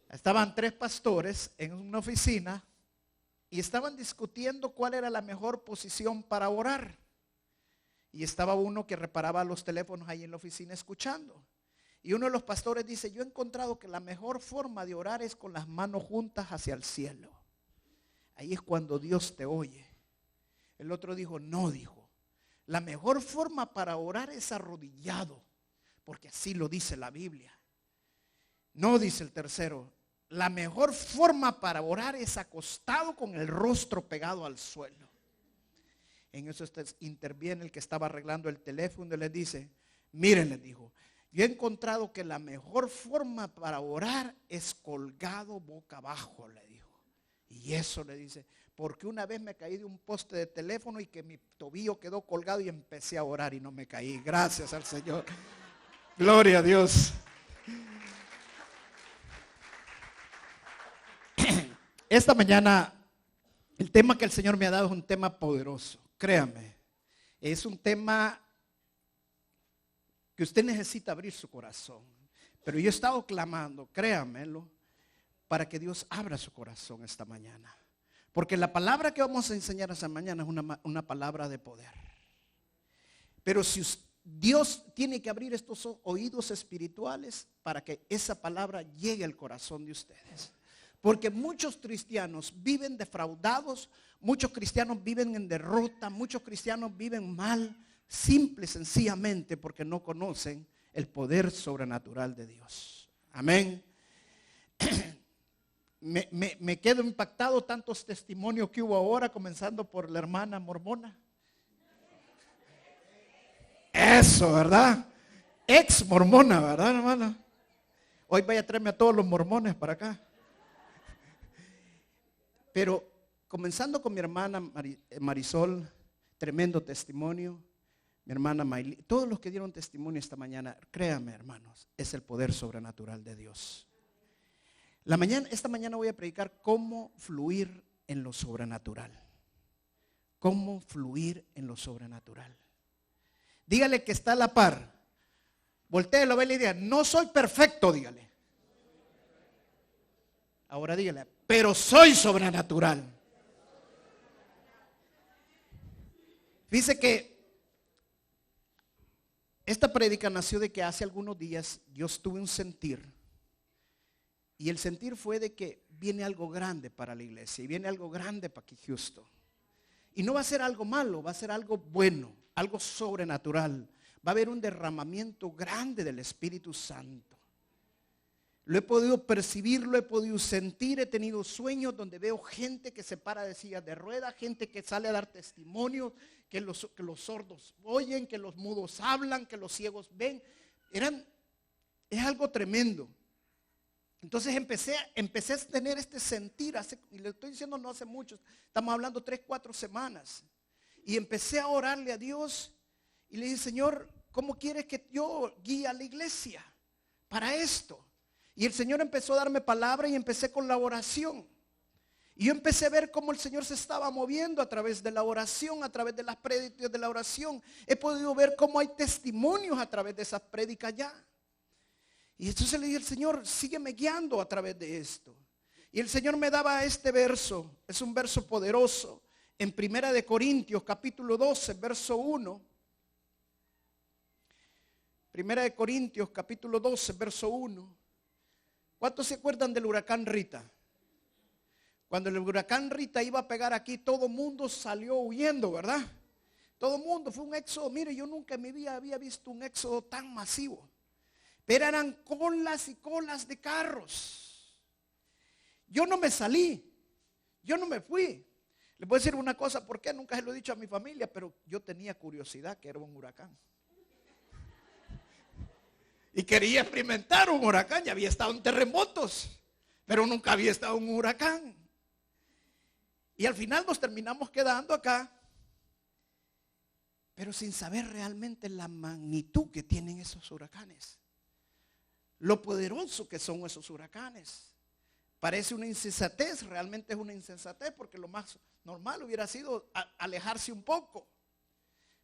Estaban tres pastores en una oficina y estaban discutiendo cuál era la mejor posición para orar. Y estaba uno que reparaba los teléfonos ahí en la oficina escuchando. Y uno de los pastores dice: yo he encontrado que la mejor forma de orar es con las manos juntas hacia el cielo. Ahí es cuando Dios te oye. El otro dijo: no, dijo, la mejor forma para orar es arrodillado, porque así lo dice la Biblia. No, dice el tercero, la mejor forma para orar es acostado con el rostro pegado al suelo. En eso interviene el que estaba arreglando el teléfono y le dice: miren, les dijo, yo he encontrado que la mejor forma para orar es colgado boca abajo, le dijo. Y eso, le dice, porque una vez me caí de un poste de teléfono y que mi tobillo quedó colgado y empecé a orar y no me caí. Gracias al Señor. Gloria a Dios. Esta mañana el tema que el Señor me ha dado es un tema poderoso. Créame, es un tema que usted necesita abrir su corazón. Pero yo he estado clamando, créamelo, para que Dios abra su corazón esta mañana. Porque la palabra que vamos a enseñar esta mañana es una palabra de poder. Pero si Dios tiene que abrir estos oídos espirituales para que esa palabra llegue al corazón de ustedes. Porque muchos cristianos viven defraudados, muchos cristianos viven en derrota, muchos cristianos viven mal, simple y sencillamente porque no conocen el poder sobrenatural de Dios. Amén. Me quedo impactado tantos testimonios que hubo ahora, comenzando por la hermana mormona. Eso, ¿verdad? Ex mormona, ¿verdad, hermana? Hoy vaya a traerme a todos los mormones para acá. Pero comenzando con mi hermana Marisol, tremendo testimonio. Mi hermana Mayli, todos los que dieron testimonio esta mañana, créanme, hermanos, es el poder sobrenatural de Dios. Esta mañana voy a predicar cómo fluir en lo sobrenatural. Cómo fluir en lo sobrenatural. Dígale que está a la par. Voltéelo, ve y diga: no soy perfecto, dígale. Ahora dígale: pero soy sobrenatural. Fíjese que esta prédica nació de que hace algunos días yo tuve un sentir. Y el sentir fue de que viene algo grande para la iglesia. Y viene algo grande para aquí Houston. Y no va a ser algo malo, va a ser algo bueno, algo sobrenatural. Va a haber un derramamiento grande del Espíritu Santo. Lo he podido percibir, lo he podido sentir. He tenido sueños donde veo gente que se para de sillas de ruedas, gente que sale a dar testimonio, que los sordos oyen, que los mudos hablan, que los ciegos ven. Es algo tremendo. Entonces empecé a tener este sentir, y le estoy diciendo no hace mucho, estamos hablando 3, 4 semanas. Y empecé a orarle a Dios y le dije: Señor, ¿cómo quieres que yo guíe a la iglesia para esto? Y el Señor empezó a darme palabra y empecé con la oración. Y yo empecé a ver cómo el Señor se estaba moviendo a través de la oración, a través de las prédicas de la oración. He podido ver cómo hay testimonios a través de esas prédicas ya. Y entonces le dije al Señor: sígueme guiando a través de esto. Y el Señor me daba este verso, es un verso poderoso, en 1 Corintios capítulo 12, verso 1. 1 Corintios capítulo 12, verso 1. ¿Cuántos se acuerdan del huracán Rita? Cuando el huracán Rita iba a pegar aquí, todo mundo salió huyendo, ¿verdad? Todo mundo, fue un éxodo. Mire, yo nunca en mi vida había visto un éxodo tan masivo. Pero eran colas y colas de carros. Yo no me salí, yo no me fui. Les voy a decir una cosa: ¿por qué? Nunca se lo he dicho a mi familia, pero yo tenía curiosidad que era un huracán. Y quería experimentar un huracán. Ya había estado en terremotos, pero nunca había estado en un huracán. Y al final nos terminamos quedando acá, pero sin saber realmente la magnitud que tienen esos huracanes. Lo poderoso que son esos huracanes. Parece una insensatez, realmente es una insensatez, porque lo más normal hubiera sido alejarse un poco.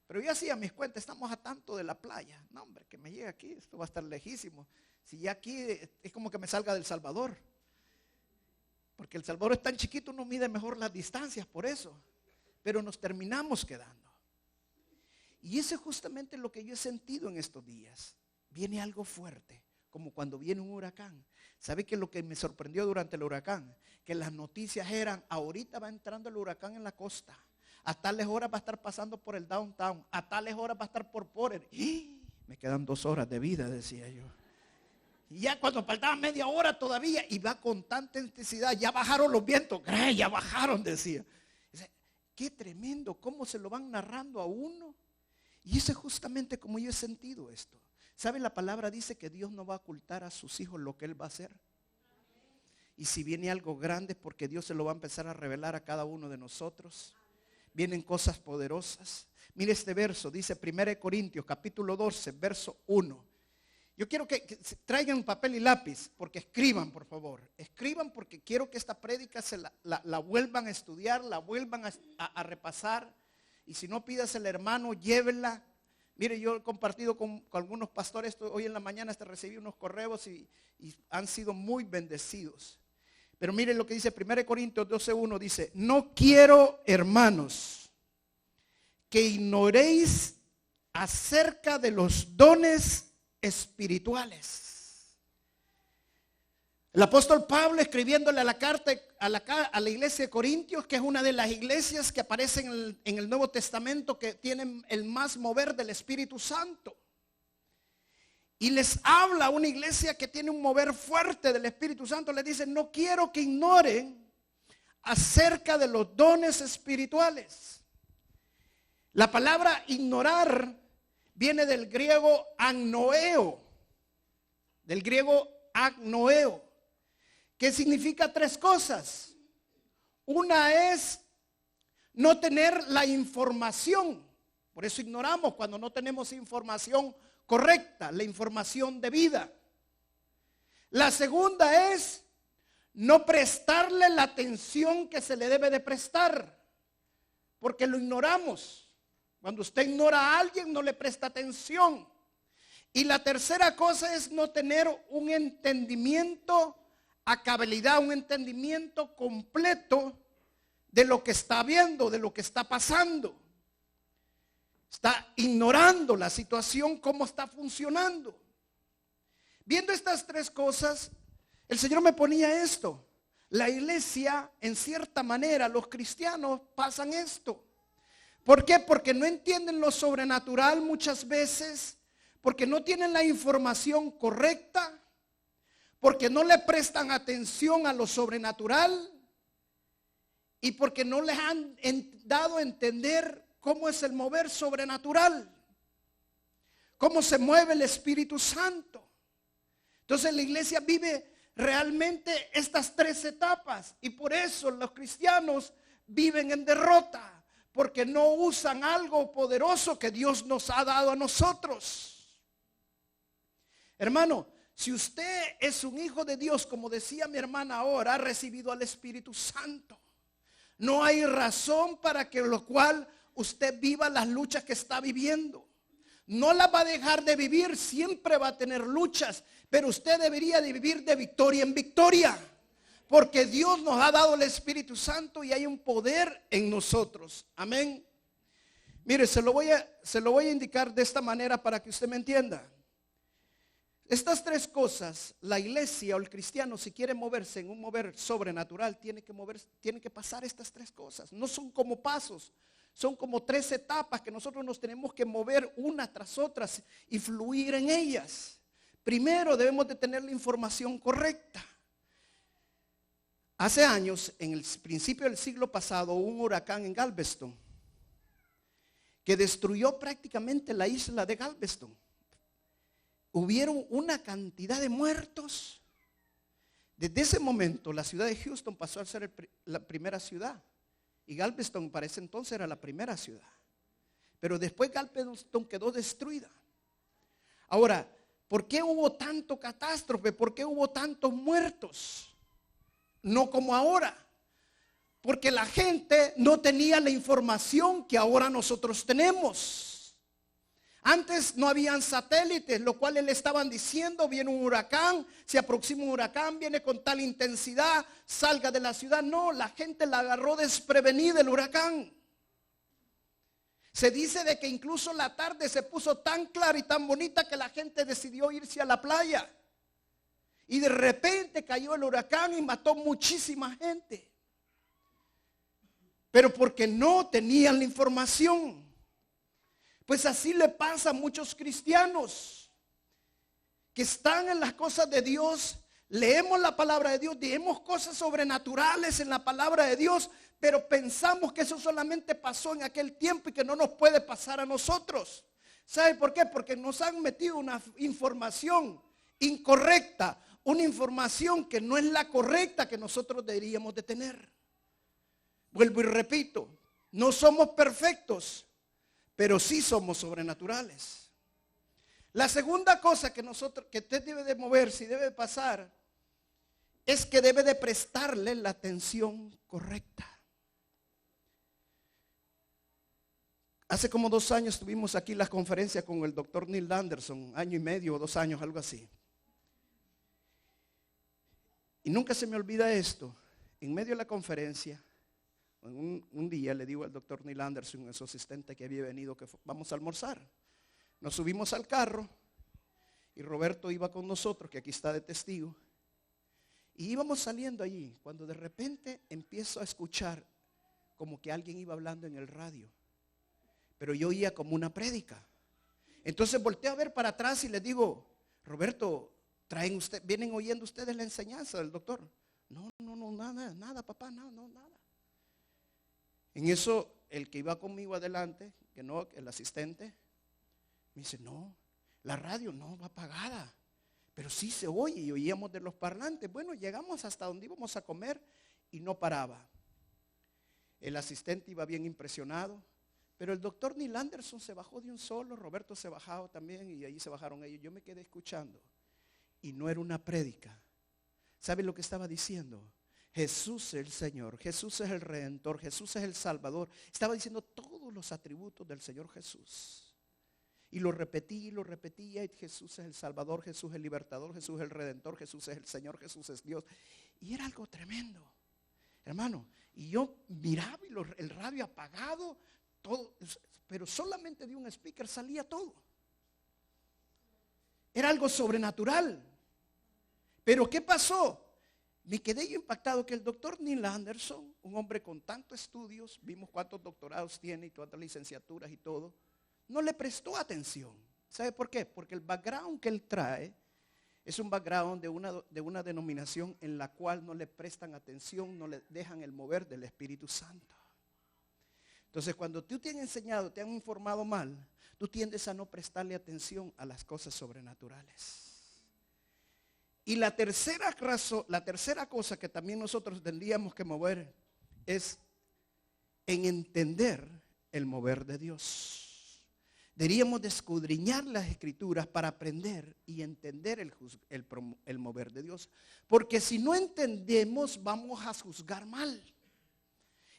Pero yo hacía mis cuentas: estamos a tanto de la playa. No, hombre, que me llegue aquí, esto va a estar lejísimo. Si ya aquí es como que me salga del Salvador. Porque El Salvador es tan chiquito, uno mide mejor las distancias por eso. Pero nos terminamos quedando. Y eso es justamente lo que yo he sentido en estos días. Viene algo fuerte, como cuando viene un huracán. ¿Sabe qué es lo que me sorprendió durante el huracán? Que las noticias eran, ahorita va entrando el huracán en la costa. A tales horas va a estar pasando por el downtown. A tales horas va a estar por Porter. Me quedan 2 horas de vida, decía yo. Y ya cuando faltaba media hora todavía, y va con tanta intensidad, ya bajaron los vientos. Ya bajaron, decía. Qué tremendo, cómo se lo van narrando a uno. Y eso es justamente como yo he sentido esto. ¿Sabe? La palabra dice que Dios no va a ocultar a sus hijos lo que Él va a hacer. Y si viene algo grande, porque Dios se lo va a empezar a revelar a cada uno de nosotros. Vienen cosas poderosas. Mire este verso, dice 1 Corintios capítulo 12, verso 1. Yo quiero que traigan papel y lápiz, porque escriban, por favor. Escriban, porque quiero que esta prédica la vuelvan a estudiar, la vuelvan a repasar. Y si no, pidas al hermano, llévenla. Mire, yo he compartido con algunos pastores, hoy en la mañana recibí unos correos y han sido muy bendecidos. Pero miren lo que dice 1 Corintios 12:1, dice: no quiero, hermanos, que ignoréis acerca de los dones espirituales. El apóstol Pablo, escribiéndole a la carta a la iglesia de Corintios, que es una de las iglesias que aparecen en el Nuevo Testamento que tienen el más mover del Espíritu Santo. Y les habla a una iglesia que tiene un mover fuerte del Espíritu Santo. Les dice: no quiero que ignoren acerca de los dones espirituales. La palabra ignorar viene del griego agnoeo. Del griego agnoeo. Que significa 3 cosas. Una es no tener la información. Por eso ignoramos cuando no tenemos información correcta, la información debida. La segunda es no prestarle la atención que se le debe de prestar, porque lo ignoramos. Cuando usted ignora a alguien, no le presta atención. Y la tercera cosa es no tener un entendimiento a cabalidad, un entendimiento completo de lo que está viendo, de lo que está pasando. Está ignorando la situación, cómo está funcionando. Viendo estas 3 cosas, el Señor me ponía esto. La iglesia, en cierta manera, los cristianos pasan esto. ¿Por qué? Porque no entienden lo sobrenatural muchas veces, porque no tienen la información correcta, porque no le prestan atención a lo sobrenatural y porque no les han dado a entender cómo es el mover sobrenatural, cómo se mueve el Espíritu Santo. Entonces la iglesia vive realmente estas 3 etapas y por eso los cristianos viven en derrota, porque no usan algo poderoso que Dios nos ha dado a nosotros. Hermano, si usted es un hijo de Dios, como decía mi hermana ahora, ha recibido al Espíritu Santo. No hay razón para que lo cual usted viva las luchas que está viviendo. No las va a dejar de vivir, siempre va a tener luchas, pero usted debería de vivir de victoria en victoria, porque Dios nos ha dado el Espíritu Santo y hay un poder en nosotros. Amén. Mire, se lo voy a indicar de esta manera para que usted me entienda. Estas 3 cosas, la iglesia o el cristiano, si quiere moverse en un mover sobrenatural, tiene que pasar estas 3 cosas. No son como pasos, son como 3 etapas que nosotros nos tenemos que mover una tras otra y fluir en ellas. Primero debemos de tener la información correcta. Hace años, en el principio del siglo pasado, hubo un huracán en Galveston que destruyó prácticamente la isla de Galveston. Hubieron una cantidad de muertos. Desde ese momento la ciudad de Houston pasó a ser la primera ciudad. Y Galveston para ese entonces era la primera ciudad. Pero después Galveston quedó destruida. Ahora, ¿por qué hubo tanto catástrofe? ¿Por qué hubo tantos muertos? No como ahora. Porque la gente no tenía la información que ahora nosotros tenemos. Antes no habían satélites, lo cual le estaban diciendo, viene un huracán, se aproxima un huracán, viene con tal intensidad, salga de la ciudad. No, la gente la agarró desprevenida el huracán. Se dice de que incluso la tarde se puso tan clara y tan bonita que la gente decidió irse a la playa. Y de repente cayó el huracán y mató muchísima gente. Pero porque no tenían la información. Pues así le pasa a muchos cristianos que están en las cosas de Dios. Leemos la palabra de Dios, leemos cosas sobrenaturales en la palabra de Dios, pero pensamos que eso solamente pasó en aquel tiempo y que no nos puede pasar a nosotros. ¿Sabe por qué? Porque nos han metido una información incorrecta, una información que no es la correcta que nosotros deberíamos de tener. Vuelvo y repito, no somos perfectos, pero sí somos sobrenaturales. La segunda cosa que usted debe de moverse y debe de pasar es que debe de prestarle la atención correcta. Hace como 2 años tuvimos aquí la conferencia con el doctor Neil Anderson, 1 año y medio o 2 años, algo así. Y nunca se me olvida esto. En medio de la conferencia, un día le digo al doctor Neil Anderson, a su asistente que había venido, que vamos a almorzar. Nos subimos al carro y Roberto iba con nosotros, que aquí está de testigo. Y íbamos saliendo allí, cuando de repente empiezo a escuchar como que alguien iba hablando en el radio. Pero yo oía como una prédica. Entonces volteé a ver para atrás y le digo, Roberto, ¿vienen oyendo ustedes la enseñanza del doctor? No, nada, papá, nada. En eso, el que iba conmigo adelante, el asistente, me dice, no, la radio no va apagada, pero sí se oye y oíamos de los parlantes. Bueno, llegamos hasta donde íbamos a comer y no paraba. El asistente iba bien impresionado, pero el doctor Neil Anderson se bajó de un solo, Roberto se bajaba también y ahí se bajaron ellos. Yo me quedé escuchando y no era una prédica. ¿Sabe lo que estaba diciendo? Jesús es el Señor, Jesús es el Redentor, Jesús es el Salvador. Estaba diciendo todos los atributos del Señor Jesús. Y lo repetía, y Jesús es el Salvador, Jesús es el Libertador, Jesús es el Redentor, Jesús es el Señor, Jesús es Dios. Y era algo tremendo, hermano. Y yo miraba y el radio apagado, todo, pero solamente de un speaker salía todo. Era algo sobrenatural. Pero ¿qué pasó? Me quedé yo impactado que el doctor Neil Anderson, un hombre con tantos estudios, vimos cuántos doctorados tiene y cuántas licenciaturas y todo, no le prestó atención. ¿Sabe por qué? Porque el background que él trae es un background de una denominación en la cual no le prestan atención, no le dejan el mover del Espíritu Santo. Entonces, cuando tú te han enseñado, te han informado mal, tú tiendes a no prestarle atención a las cosas sobrenaturales. Y la tercera cosa que también nosotros tendríamos que mover es en entender el mover de Dios. Deberíamos de escudriñar las escrituras para aprender y entender el mover de Dios. Porque si no entendemos, vamos a juzgar mal.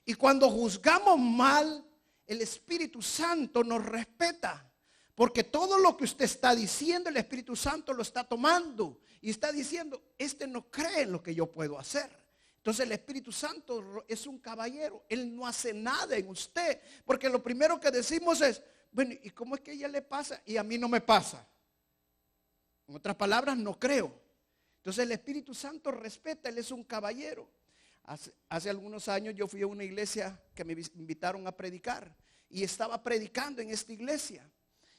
Y cuando juzgamos mal, el Espíritu Santo nos respeta. Porque todo lo que usted está diciendo, el Espíritu Santo lo está tomando. Y está diciendo, no cree en lo que yo puedo hacer. Entonces el Espíritu Santo es un caballero. Él no hace nada en usted. Porque lo primero que decimos es, bueno, ¿y cómo es que a ella le pasa y a mí no me pasa? En otras palabras, no creo. Entonces el Espíritu Santo respeta, Él es un caballero. Hace algunos años yo fui a una iglesia que me invitaron a predicar. Y estaba predicando en esta iglesia.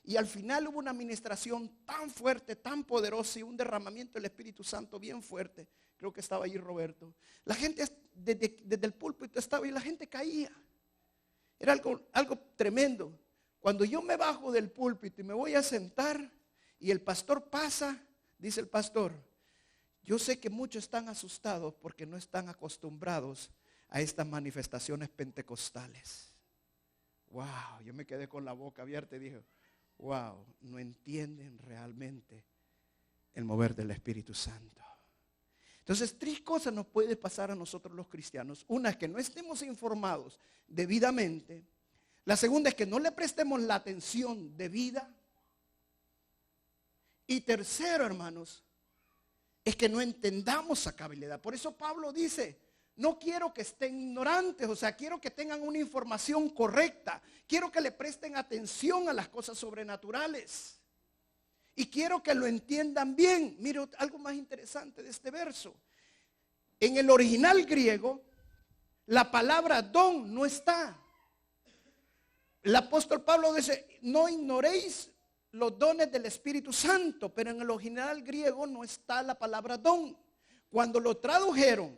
Y al final hubo una administración tan fuerte, tan poderosa y un derramamiento del Espíritu Santo bien fuerte. Creo que estaba allí Roberto. La gente desde el púlpito estaba y la gente caía. Era algo tremendo. Cuando yo me bajo del púlpito y me voy a sentar y el pastor pasa, dice el pastor, yo sé que muchos están asustados porque no están acostumbrados a estas manifestaciones pentecostales. Wow, yo me quedé con la boca abierta y dije, wow, no entienden realmente el mover del Espíritu Santo. Entonces, 3 cosas nos puede pasar a nosotros los cristianos. Una es que no estemos informados debidamente. La segunda es que no le prestemos la atención debida. Y tercero, hermanos, es que no entendamos a cabalidad. Por eso Pablo dice, no quiero que estén ignorantes, o sea, quiero que tengan una información correcta. Quiero que le presten atención a las cosas sobrenaturales. Y quiero que lo entiendan bien. Mire algo más interesante de este verso. En el original griego, la palabra don no está. El apóstol Pablo dice, no ignoréis los dones del Espíritu Santo, pero en el original griego no está la palabra don. Cuando lo tradujeron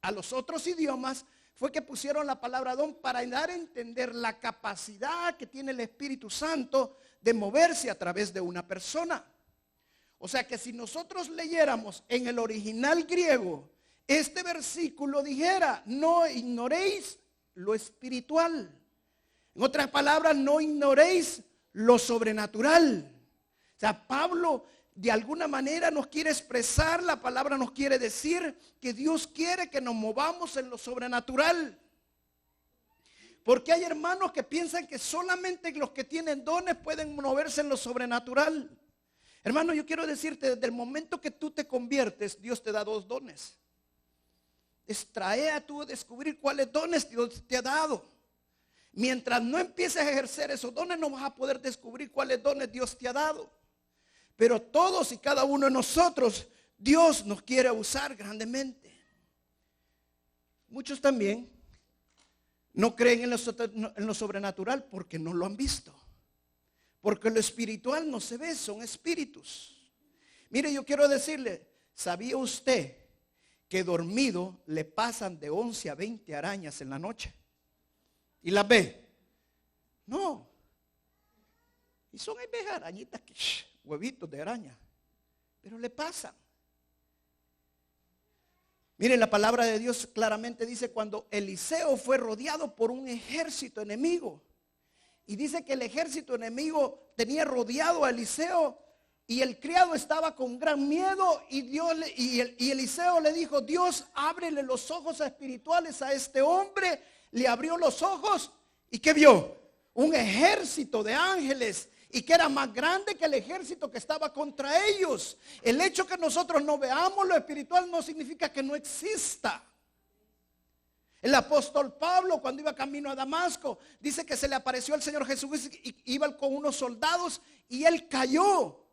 a los otros idiomas, fue que pusieron la palabra don para dar a entender la capacidad que tiene el Espíritu Santo de moverse a través de una persona. O sea que si nosotros leyéramos en el original griego, este versículo dijera, no ignoréis lo espiritual. En otras palabras, no ignoréis lo sobrenatural. O sea, Pablo de alguna manera nos quiere expresar, la palabra nos quiere decir que Dios quiere que nos movamos en lo sobrenatural. Porque hay hermanos que piensan que solamente los que tienen dones pueden moverse en lo sobrenatural. Hermano, yo quiero decirte, desde el momento que tú te conviertes, Dios te da dos dones. Trae a tú descubrir cuáles dones Dios te ha dado. Mientras no empieces a ejercer esos dones, no vas a poder descubrir cuáles dones Dios te ha dado. Pero todos y cada uno de nosotros, Dios nos quiere usar grandemente. Muchos también no creen en lo sobrenatural porque no lo han visto. Porque lo espiritual no se ve, son espíritus. Mire, yo quiero decirle, ¿sabía usted que dormido le pasan de 11 a 20 arañas en la noche? ¿Y las ve? No. Y son arañitas, huevitos de araña. Pero le pasan. Miren, la palabra de Dios claramente dice cuando Eliseo fue rodeado por un ejército enemigo. Y dice que el ejército enemigo tenía rodeado a Eliseo. Y el criado estaba con gran miedo. Y Eliseo le dijo, Dios, ábrele los ojos espirituales a este hombre. Le abrió los ojos y ¿qué vio? Un ejército de ángeles y que era más grande que el ejército que estaba contra ellos. El hecho que nosotros no veamos lo espiritual no significa que no exista. El apóstol Pablo, cuando iba camino a Damasco, dice que se le apareció al Señor Jesús y iba con unos soldados y él cayó.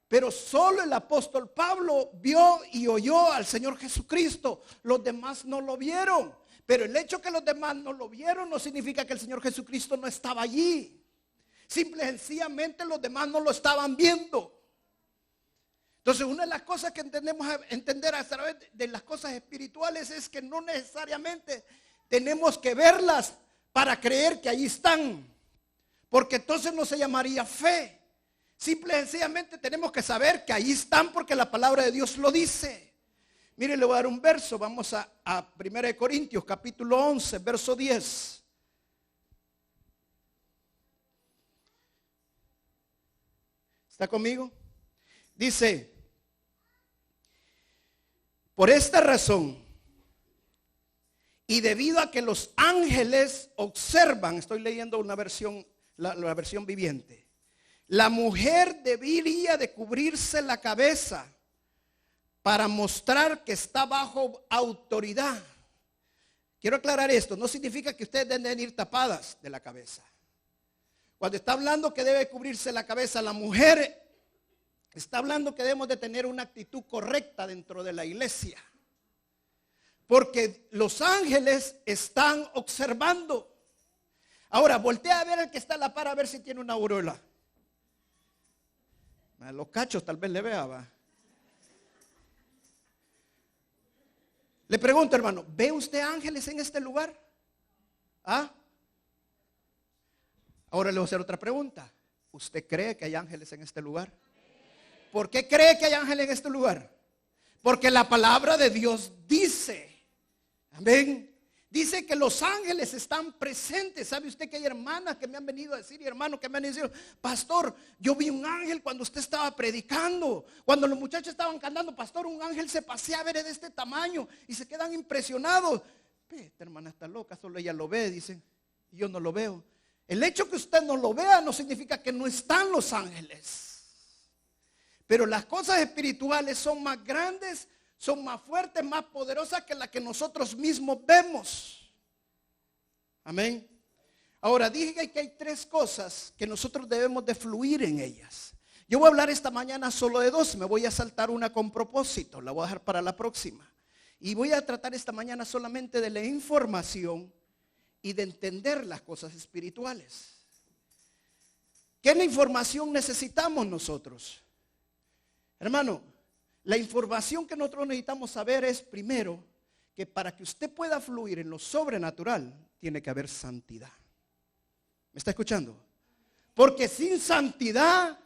Pero solo el apóstol Pablo vio y oyó al Señor Jesucristo. Los demás no lo vieron. Pero el hecho que los demás no lo vieron no significa que el Señor Jesucristo no estaba allí. Simple y sencillamente los demás no lo estaban viendo. Entonces, una de las cosas que entendemos a entender a través de las cosas espirituales es que no necesariamente tenemos que verlas para creer que allí están. Porque entonces no se llamaría fe. Simple y sencillamente tenemos que saber que allí están porque la palabra de Dios lo dice. Mire, le voy a dar un verso. Vamos a 1 Corintios capítulo 11, verso 10. ¿Está conmigo? Dice, por esta razón, y debido a que los ángeles observan, estoy leyendo una versión, la versión viviente, la mujer debería de cubrirse la cabeza para mostrar que está bajo autoridad. Quiero aclarar esto, no significa que ustedes deben ir tapadas de la cabeza. Cuando está hablando que debe cubrirse la cabeza la mujer, está hablando que debemos de tener una actitud correcta dentro de la iglesia. Porque los ángeles están observando. Ahora, voltea a ver al que está a la par a ver si tiene una aureola. A los cachos tal vez le vea, va. Le pregunto, hermano, ¿ve usted ángeles en este lugar? ¿Ah? Ahora le voy a hacer otra pregunta. ¿Usted cree que hay ángeles en este lugar? ¿Por qué cree que hay ángeles en este lugar? Porque la palabra de Dios dice, amén, dice que los ángeles están presentes. ¿Sabe usted que hay hermanas que me han venido a decir y hermanos que me han dicho, pastor, yo vi un ángel cuando usted estaba predicando, cuando los muchachos estaban cantando, pastor, un ángel se pasea a ver de este tamaño y se quedan impresionados? Esta hermana está loca, solo ella lo ve, dicen, y yo no lo veo. El hecho que usted no lo vea no significa que no están los ángeles. Pero las cosas espirituales son más grandes, son más fuertes, más poderosas que las que nosotros mismos vemos. Amén. Ahora dije que hay 3 cosas que nosotros debemos de fluir en ellas. Yo voy a hablar esta mañana solo de 2, me voy a saltar una con propósito, la voy a dejar para la próxima. Y voy a tratar esta mañana solamente de la información y de entender las cosas espirituales. ¿Qué información necesitamos nosotros? Hermano, la información que nosotros necesitamos saber es, primero, que para que usted pueda fluir en lo sobrenatural, tiene que haber santidad. ¿Me está escuchando? Porque sin santidad,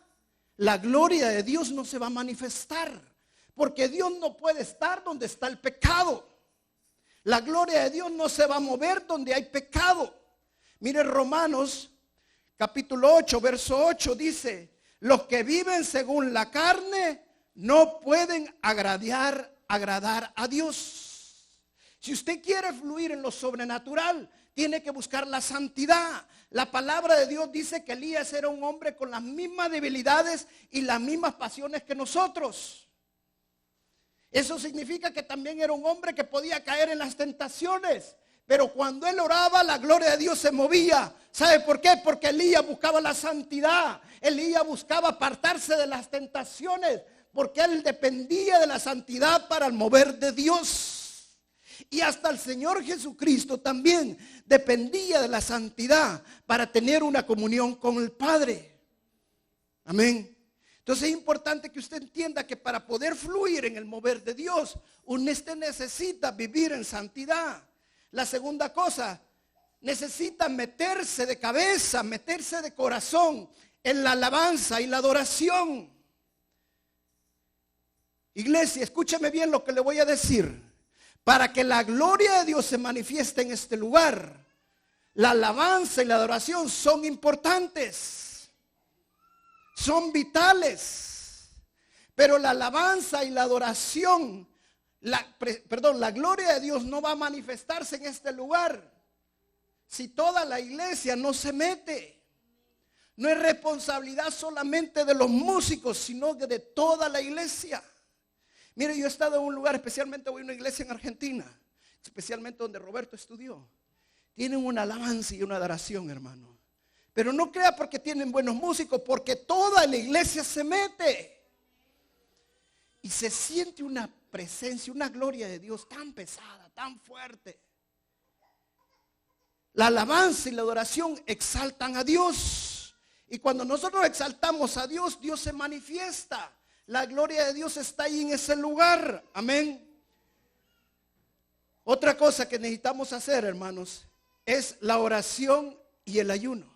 la gloria de Dios no se va a manifestar. Porque Dios no puede estar donde está el pecado. La gloria de Dios no se va a mover donde hay pecado. Mire Romanos capítulo 8, verso 8 dice: los que viven según la carne no pueden agradar a Dios. Si usted quiere fluir en lo sobrenatural, tiene que buscar la santidad. La palabra de Dios dice que Elías era un hombre con las mismas debilidades y las mismas pasiones que nosotros. Eso significa que también era un hombre que podía caer en las tentaciones. Pero cuando él oraba, la gloria de Dios se movía. ¿Sabe por qué? Porque Elías buscaba la santidad. Elías buscaba apartarse de las tentaciones, porque él dependía de la santidad para el mover de Dios. Y hasta el Señor Jesucristo también dependía de la santidad para tener una comunión con el Padre. Amén. Entonces es importante que usted entienda que para poder fluir en el mover de Dios, usted necesita vivir en santidad. La segunda cosa, necesita meterse de cabeza, meterse de corazón en la alabanza y la adoración. Iglesia, escúcheme bien lo que le voy a decir. Para que la gloria de Dios se manifieste en este lugar, la alabanza y la adoración son importantes, son vitales. Pero la alabanza y la adoración, la gloria de Dios no va a manifestarse en este lugar si toda la iglesia no se mete. No es responsabilidad solamente de los músicos, sino de toda la iglesia. Mire, yo he estado en un lugar, especialmente voy a una iglesia en Argentina, especialmente donde Roberto estudió. Tienen una alabanza y una adoración, hermano. Pero no crea porque tienen buenos músicos, porque toda la iglesia se mete. Y se siente una presencia, una gloria de Dios tan pesada, tan fuerte. La alabanza y la adoración exaltan a Dios. Y cuando nosotros exaltamos a Dios, Dios se manifiesta. La gloria de Dios está ahí en ese lugar. Amén. Otra cosa que necesitamos hacer, hermanos, es la oración y el ayuno.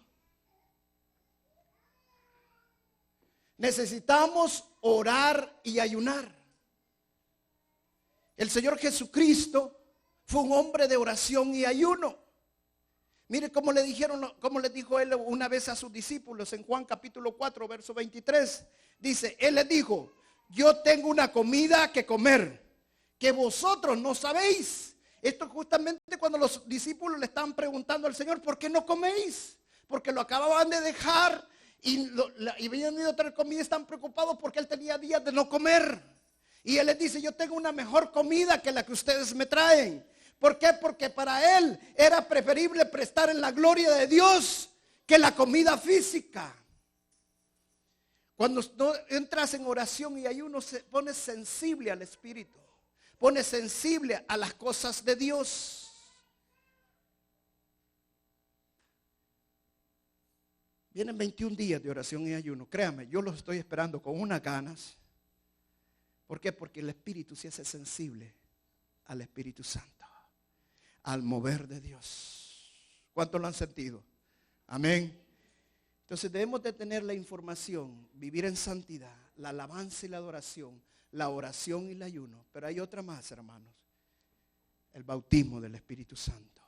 Necesitamos orar y ayunar. El Señor Jesucristo fue un hombre de oración y ayuno. Mire cómo le dijo él una vez a sus discípulos en Juan capítulo 4, verso 23. Dice, él les dijo: yo tengo una comida que comer que vosotros no sabéis. Esto justamente cuando los discípulos le estaban preguntando al Señor: ¿por qué no coméis? Porque lo acababan de dejar y habían ido a traer comida y están preocupados porque él tenía días de no comer. Y él les dice: yo tengo una mejor comida que la que ustedes me traen. ¿Por qué? Porque para él era preferible prestar en la gloria de Dios que la comida física. Cuando entras en oración y ayuno, se pone sensible al Espíritu, pone sensible a las cosas de Dios. Vienen 21 días de oración y ayuno. Créame, yo los estoy esperando con unas ganas. ¿Por qué? Porque el Espíritu se hace sensible al Espíritu Santo, al mover de Dios. ¿Cuántos lo han sentido? Amén. Entonces debemos de tener la información, vivir en santidad, la alabanza y la adoración, la oración y el ayuno. Pero hay otra más, hermanos: el bautismo del Espíritu Santo.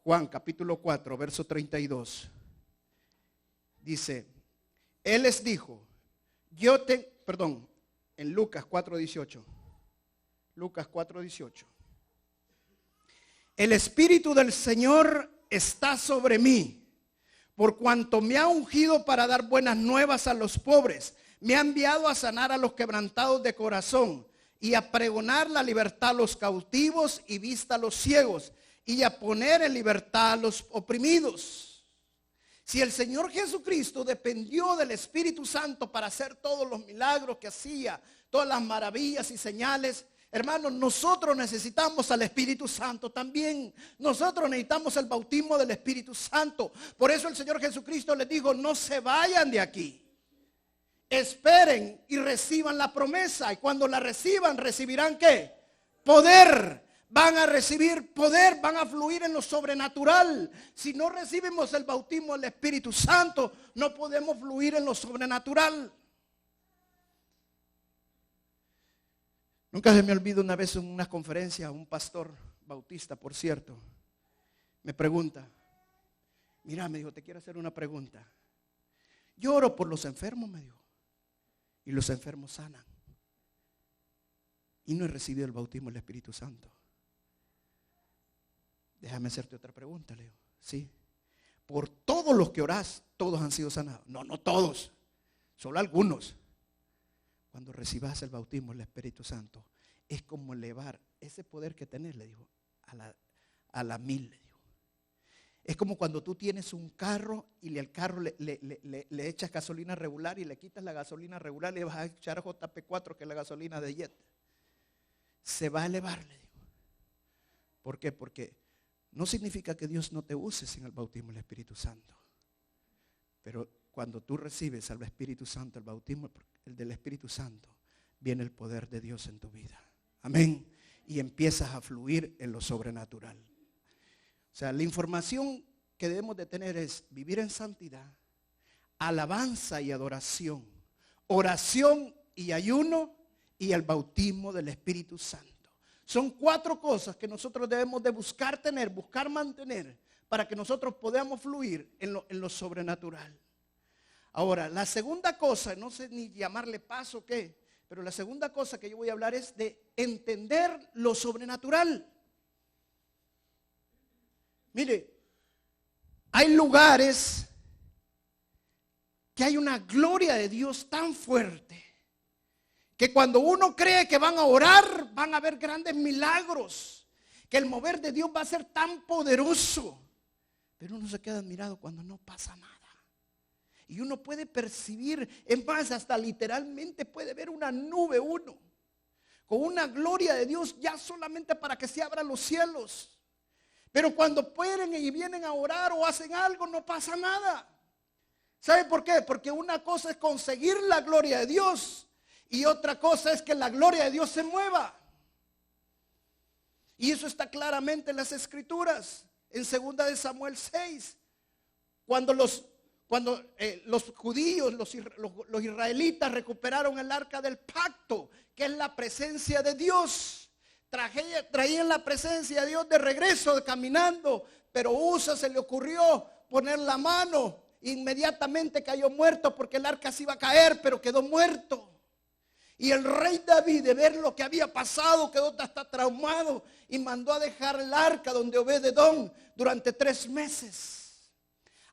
Juan capítulo 4, verso 32. Dice, él les dijo, en Lucas 4:18. Lucas 4:18. El Espíritu del Señor está sobre mí, por cuanto me ha ungido para dar buenas nuevas a los pobres. Me ha enviado a sanar a los quebrantados de corazón y a pregonar la libertad a los cautivos y vista a los ciegos y a poner en libertad a los oprimidos. Si el Señor Jesucristo dependió del Espíritu Santo para hacer todos los milagros que hacía, todas las maravillas y señales, hermanos, nosotros necesitamos al Espíritu Santo también. Nosotros necesitamos el bautismo del Espíritu Santo. Por eso el Señor Jesucristo les dijo, no se vayan de aquí. Esperen y reciban la promesa. Y cuando la reciban, recibirán ¿qué? Poder. Van a recibir poder, van a fluir en lo sobrenatural. Si no recibimos el bautismo del Espíritu Santo, no podemos fluir en lo sobrenatural. Nunca se me olvida una vez en una conferencia, un pastor bautista, por cierto, me pregunta, mira, me dijo, te quiero hacer una pregunta. Yo oro por los enfermos, me dijo, y los enfermos sanan. Y no he recibido el bautismo del Espíritu Santo. Déjame hacerte otra pregunta, le digo. Sí. Por todos los que orás, todos han sido sanados. No, no todos, solo algunos. Cuando recibas el bautismo del Espíritu Santo, es como elevar ese poder que tenés, le dijo, a la 1000, le dijo. Es como cuando tú tienes un carro y al carro le echas gasolina regular y le quitas la gasolina regular y le vas a echar JP4, que es la gasolina de jet. Se va a elevar, le digo. ¿Por qué? Porque no significa que Dios no te use sin el bautismo del Espíritu Santo. Pero cuando tú recibes al Espíritu Santo, el bautismo el del Espíritu Santo, viene el poder de Dios en tu vida. Amén. Y empiezas a fluir en lo sobrenatural. O sea, la información que debemos de tener es vivir en santidad, alabanza y adoración, oración y ayuno y el bautismo del Espíritu Santo. Son 4 cosas que nosotros debemos de buscar tener, buscar mantener, para que nosotros podamos fluir en lo sobrenatural. Ahora, la segunda cosa, no sé ni llamarle paso o qué, pero la segunda cosa que yo voy a hablar es de entender lo sobrenatural. Mire, hay lugares que hay una gloria de Dios tan fuerte que cuando uno cree que van a orar, van a ver grandes milagros, que el mover de Dios va a ser tan poderoso, pero uno se queda admirado cuando no pasa nada. Y uno puede percibir, es más, hasta literalmente puede ver una nube uno, con una gloria de Dios ya solamente para que se abran los cielos. Pero cuando pueden y vienen a orar o hacen algo, no pasa nada. ¿Sabe por qué? Porque una cosa es conseguir la gloria de Dios y otra cosa es que la gloria de Dios se mueva. Y eso está claramente en las Escrituras, en 2 de Samuel 6, cuando los judíos, los israelitas recuperaron el arca del pacto, que es la presencia de Dios. Traían la presencia de Dios de regreso, caminando, pero Usa se le ocurrió poner la mano, inmediatamente cayó muerto porque el arca se iba a caer, pero quedó muerto. Y el rey David, de ver lo que había pasado, quedó hasta traumado y mandó a dejar el arca donde Obed-edom durante 3 meses.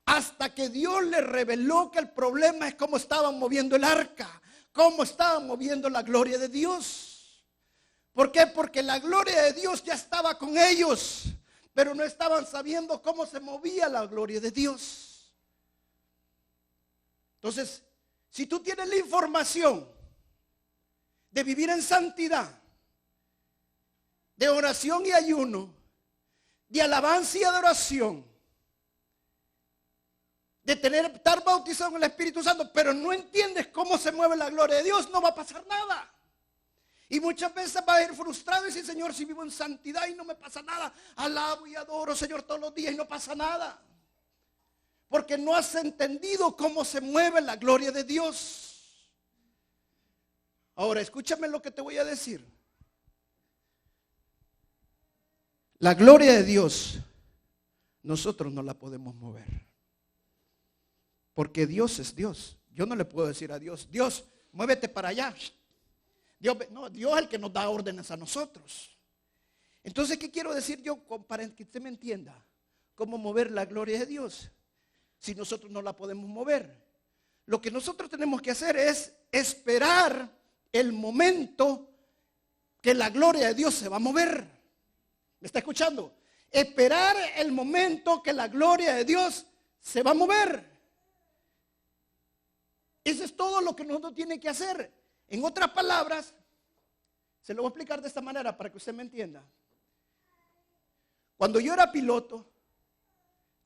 Hasta que Dios le reveló que el problema es cómo estaban moviendo el arca, cómo estaban moviendo la gloria de Dios. ¿Por qué? Porque la gloria de Dios ya estaba con ellos, pero no estaban sabiendo cómo se movía la gloria de Dios. Entonces, si tú tienes la información de vivir en santidad, de oración y ayuno, de alabanza y adoración, de estar bautizado en el Espíritu Santo, pero no entiendes cómo se mueve la gloria de Dios, no va a pasar nada. Y muchas veces va a ir frustrado y decir, Señor, si vivo en santidad y no me pasa nada, alabo y adoro, Señor, todos los días y no pasa nada. Porque no has entendido cómo se mueve la gloria de Dios. Ahora, escúchame lo que te voy a decir. La gloria de Dios, nosotros no la podemos mover. Porque Dios es Dios. Yo no le puedo decir a Dios, Dios, muévete para allá. Dios es el que nos da órdenes a nosotros. Entonces, ¿qué quiero decir yo para que usted me entienda? ¿Cómo mover la gloria de Dios? Si nosotros no la podemos mover. lo que nosotros tenemos que hacer es esperar el momento que la gloria de Dios se va a mover. ¿Me está escuchando? Esperar el momento que la gloria de Dios se va a mover. Eso es todo lo que nosotros tiene que hacer. En otras palabras, se lo voy a explicar de esta manera para que usted me entienda. Cuando yo era piloto,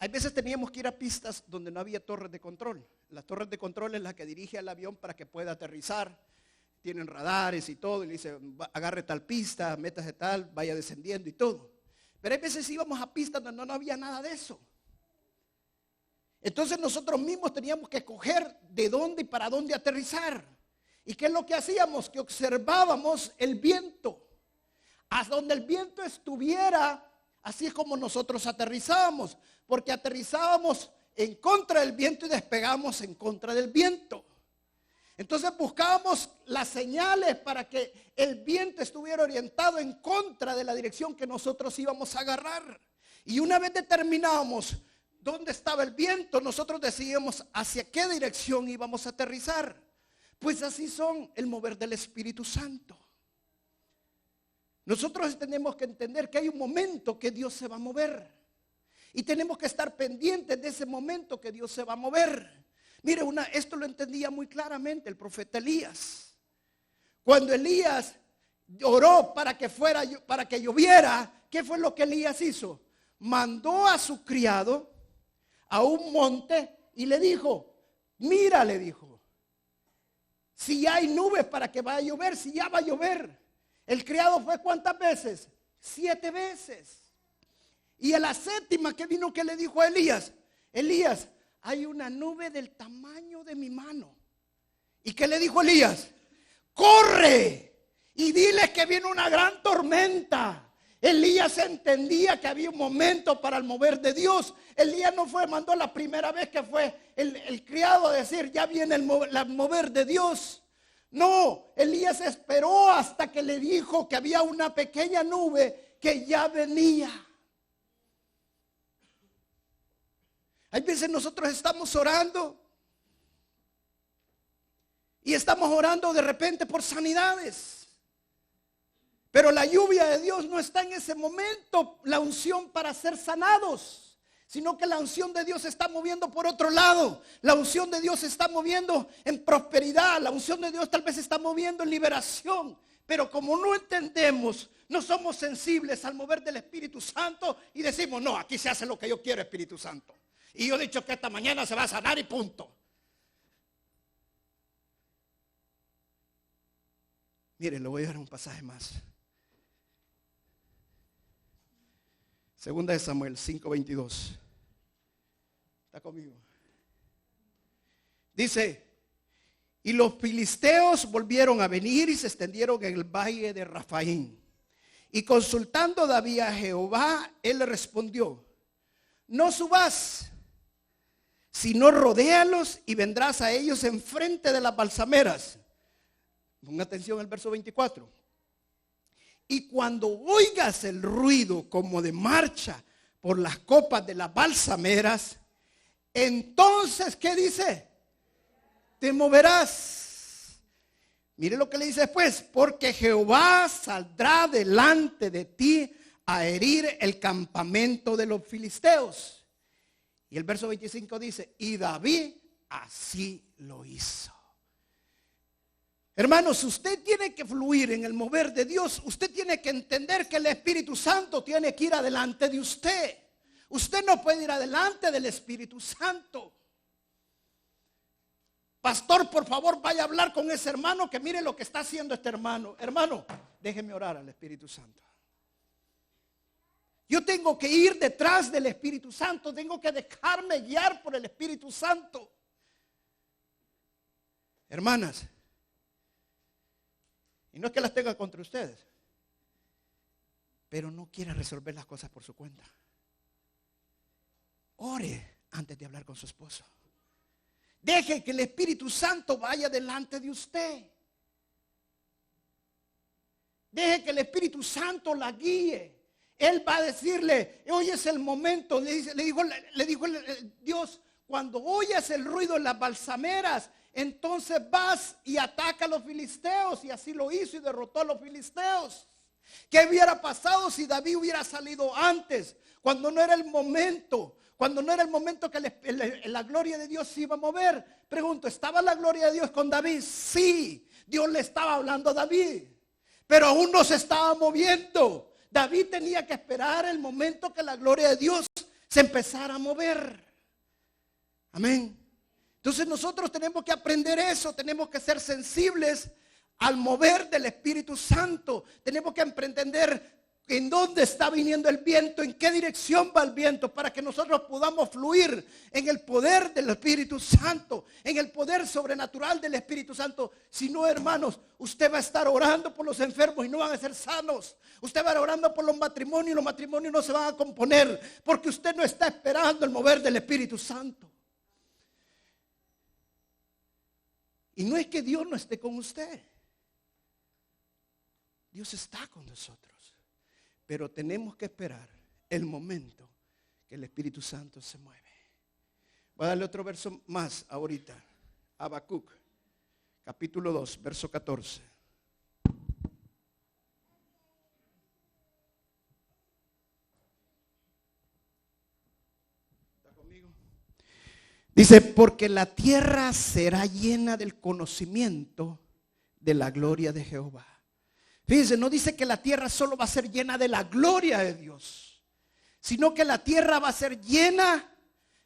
hay veces teníamos que ir a pistas donde no había torres de control. Las torres de control es la que dirige al avión para que pueda aterrizar. Tienen radares y todo, y le dice, agarre tal pista, métase tal, vaya descendiendo y todo. Pero hay veces íbamos a pistas donde no había nada de eso. Entonces nosotros mismos teníamos que escoger de dónde y para dónde aterrizar. ¿Y qué es lo que hacíamos? Que observábamos el viento. Hasta donde el viento estuviera, así es como nosotros aterrizábamos. Porque aterrizábamos en contra del viento y despegábamos en contra del viento. Entonces buscábamos las señales para que el viento estuviera orientado en contra de la dirección que nosotros íbamos a agarrar. Y una vez determinábamos dónde estaba el viento, nosotros decidíamos hacia qué dirección íbamos a aterrizar. Pues así son el mover del Espíritu Santo. Nosotros tenemos que entender que hay un momento que Dios se va a mover. Y tenemos que estar pendientes de ese momento que Dios se va a mover. Mire, esto lo entendía muy claramente el profeta Elías. Cuando Elías oró para que lloviera, ¿qué fue lo que Elías hizo? Mandó a su criado a un monte y le dijo, mira, le dijo, si hay nubes para que vaya a llover, si ya va a llover. El criado fue ¿cuántas veces? 7 veces. Y a la séptima que vino, que le dijo a Elías, Elías, hay una nube del tamaño de mi mano. ¿Y qué le dijo Elías? Corre y dile que viene una gran tormenta. Elías entendía que había un momento para el mover de Dios. Elías no mandó la primera vez que fue el criado a decir, ya viene el mover de Dios. No, Elías esperó hasta que le dijo que había una pequeña nube que ya venía. Hay veces nosotros estamos orando y estamos orando de repente por sanidades. Pero la lluvia de Dios no está en ese momento, la unción para ser sanados, sino que la unción de Dios se está moviendo por otro lado. La unción de Dios se está moviendo en prosperidad. La unción de Dios tal vez se está moviendo en liberación. Pero como no entendemos, no somos sensibles al mover del Espíritu Santo y decimos, no, aquí se hace lo que yo quiero, Espíritu Santo. Y yo he dicho que esta mañana se va a sanar y punto. Miren, le voy a dar un pasaje más. Segunda de Samuel 5:22. ¿Está conmigo? Dice, y los filisteos volvieron a venir y se extendieron en el valle de Rafaín. Y consultando David a Jehová, él le respondió, no subas, sino rodéalos y vendrás a ellos enfrente de las balsameras. Ponga atención al verso 24. Y cuando oigas el ruido como de marcha por las copas de las balsameras, entonces, ¿qué dice? Te moverás. Mire lo que le dice después, porque Jehová saldrá delante de ti a herir el campamento de los filisteos. Y el verso 25 dice, y David así lo hizo. Hermanos, usted tiene que fluir en el mover de Dios. Usted tiene que entender que el Espíritu Santo tiene que ir adelante de usted. Usted no puede ir adelante del Espíritu Santo. Pastor, por favor, vaya a hablar con ese hermano que mire lo que está haciendo este hermano. Hermano, déjeme orar al Espíritu Santo. Yo tengo que ir detrás del Espíritu Santo. Tengo que dejarme guiar por el Espíritu Santo. Hermanas, y no es que las tenga contra ustedes, pero no quiera resolver las cosas por su cuenta. Ore antes de hablar con su esposo. Deje que el Espíritu Santo vaya delante de usted. Deje que el Espíritu Santo la guíe. Él va a decirle, hoy es el momento. Le dijo Dios, cuando oyes el ruido de las balsameras, entonces vas y ataca a los filisteos. Y así lo hizo y derrotó a los filisteos. ¿Qué hubiera pasado si David hubiera salido antes? Cuando no era el momento. Cuando no era el momento que la gloria de Dios se iba a mover. Pregunto, ¿estaba la gloria de Dios con David? Sí, Dios le estaba hablando a David, pero aún no se estaba moviendo. David tenía que esperar el momento que la gloria de Dios se empezara a mover. Amén. Entonces nosotros tenemos que aprender eso. Tenemos que ser sensibles al mover del Espíritu Santo. Tenemos que entender en dónde está viniendo el viento, en qué dirección va el viento, para que nosotros podamos fluir en el poder del Espíritu Santo, en el poder sobrenatural del Espíritu Santo. Si no, hermanos, usted va a estar orando por los enfermos y no van a ser sanos. Usted va a estar orando por los matrimonios y los matrimonios no se van a componer, porque usted no está esperando el mover del Espíritu Santo. Y no es que Dios no esté con usted. Dios está con nosotros. Pero tenemos que esperar el momento que el Espíritu Santo se mueve. Voy a darle otro verso más ahorita. Habacuc, capítulo 2, verso 14. ¿Está conmigo? Dice, porque la tierra será llena del conocimiento de la gloria de Jehová. Fíjense, no dice que la tierra solo va a ser llena de la gloria de Dios, sino que la tierra va a ser llena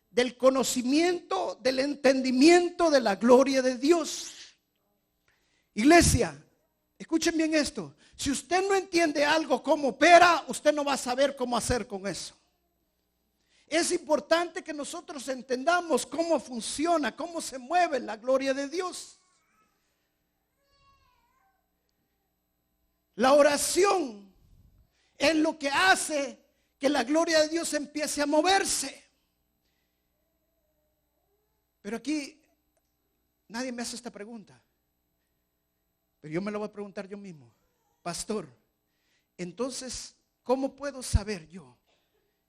del conocimiento, del entendimiento de la gloria de Dios. Iglesia, escuchen bien esto. Si usted no entiende algo cómo opera, usted no va a saber cómo hacer con eso. Es importante que nosotros entendamos cómo funciona, cómo se mueve la gloria de Dios. La oración es lo que hace que la gloria de Dios empiece a moverse. Pero aquí nadie me hace esta pregunta. Pero yo me lo voy a preguntar yo mismo. Pastor, entonces, ¿cómo puedo saber yo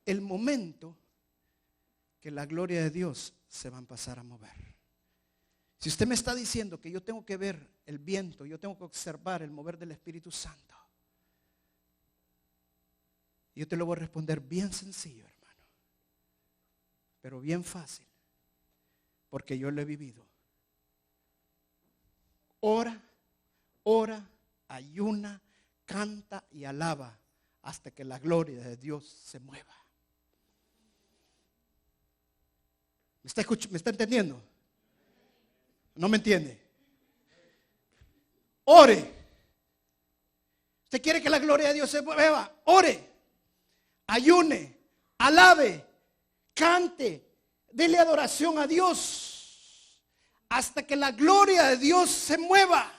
el momento que la gloria de Dios se va a empezar a mover? Si usted me está diciendo que yo tengo que ver el viento, yo tengo que observar el mover del Espíritu Santo, yo te lo voy a responder bien sencillo, hermano, pero bien fácil, porque yo lo he vivido. Ora, ayuna, canta y alaba hasta que la gloria de Dios se mueva. ¿Me está entendiendo? ¿No me entiende? Ore. ¿Usted quiere que la gloria de Dios se mueva? Ore, ayune, alabe, cante, dele adoración a Dios hasta que la gloria de Dios se mueva.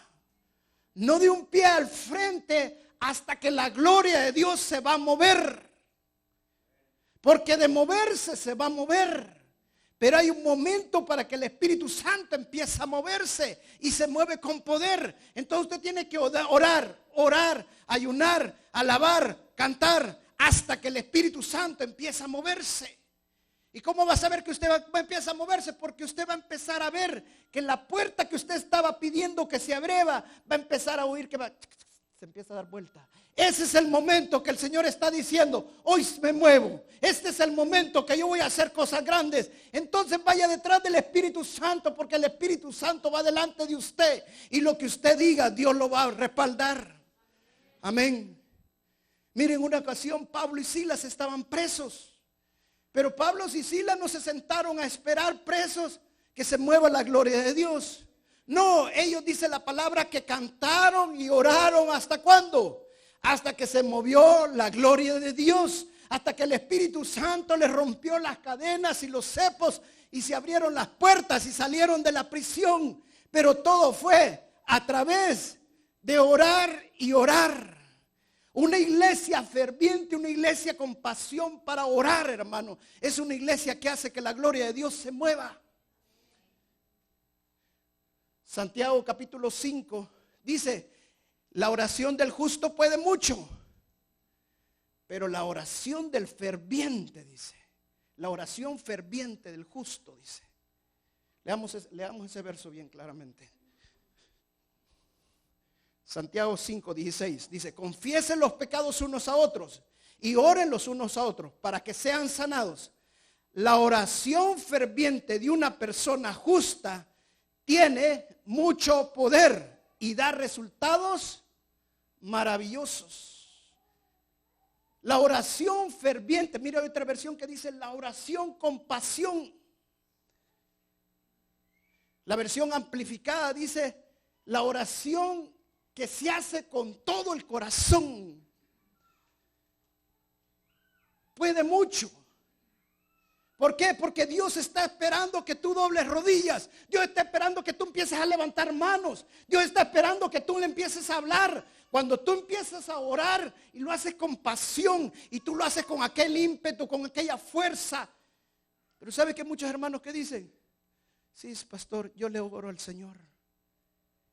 No de un pie al frente hasta que la gloria de Dios se va a mover. Porque de moverse se va a mover. Pero hay un momento para que el Espíritu Santo empiece a moverse y se mueve con poder. Entonces usted tiene que orar, ayunar, alabar, cantar hasta que el Espíritu Santo empiece a moverse. ¿Y cómo va a saber que usted va a empezar a moverse? Porque usted va a empezar a ver que la puerta que usted estaba pidiendo que se abriera, va a empezar a oír que se empieza a dar vuelta. Ese es el momento que el Señor está diciendo, hoy me muevo. Este es el momento que yo voy a hacer cosas grandes. Entonces vaya detrás del Espíritu Santo, porque el Espíritu Santo va delante de usted. Y lo que usted diga, Dios lo va a respaldar. Amén. Miren, en una ocasión Pablo y Silas estaban presos. Pero Pablo y Silas no se sentaron a esperar presos que se mueva la gloria de Dios. No, ellos, dice la palabra, que cantaron y oraron. ¿Hasta cuándo? Hasta que se movió la gloria de Dios. Hasta que el Espíritu Santo les rompió las cadenas y los cepos y se abrieron las puertas y salieron de la prisión. Pero todo fue a través de orar y orar. Una iglesia ferviente, una iglesia con pasión para orar, hermano, es una iglesia que hace que la gloria de Dios se mueva. Santiago capítulo 5 dice, la oración del justo puede mucho, pero la oración del ferviente, dice, La oración ferviente del justo, dice. Leamos ese verso bien claramente. Santiago 5:16 dice: confiesen los pecados unos a otros y oren los unos a otros para que sean sanados. La oración ferviente de una persona justa tiene mucho poder y da resultados maravillosos. La oración ferviente, mira, hay otra versión que dice la oración con pasión. La versión amplificada dice la oración que se hace con todo el corazón. Puede mucho. ¿Por qué? Porque Dios está esperando que tú dobles rodillas. Dios está esperando que tú empieces a levantar manos. Dios está esperando que tú le empieces a hablar. Cuando tú empiezas a orar y lo haces con pasión y tú lo haces con aquel ímpetu, con aquella fuerza. Pero ¿sabe que muchos hermanos que dicen? Sí, pastor, yo le oro al Señor.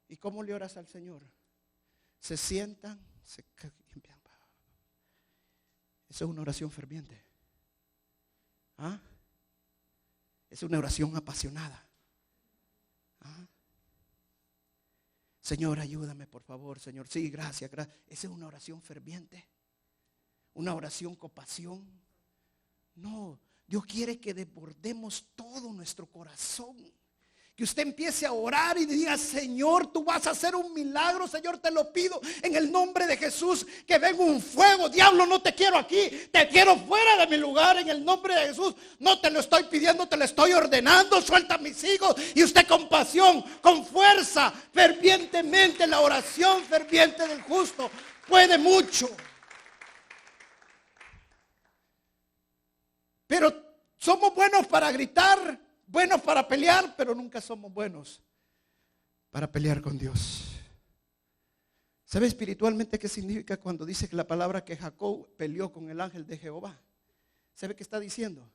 ¿Y cómo le oras al Señor? Se sientan, se limpian. Eso es una oración ferviente. ¿Ah? Es una oración apasionada. ¿Ah? Señor, ayúdame por favor, Señor. Sí, gracias. Esa es una oración ferviente. Una oración con pasión. No, Dios quiere que desbordemos todo nuestro corazón. Que usted empiece a orar y diga: Señor, tú vas a hacer un milagro. Señor, te lo pido en el nombre de Jesús. Que venga un fuego. Diablo, no te quiero aquí. Te quiero fuera de mi lugar en el nombre de Jesús. No te lo estoy pidiendo, te lo estoy ordenando. Suelta a mis hijos. Y usted con pasión, con fuerza, fervientemente. La oración ferviente del justo puede mucho. Pero somos buenos para gritar, buenos para pelear, pero nunca somos buenos para pelear con Dios. ¿Sabe espiritualmente qué significa cuando dice que la palabra que Jacob peleó con el ángel de Jehová? ¿Sabe qué está diciendo?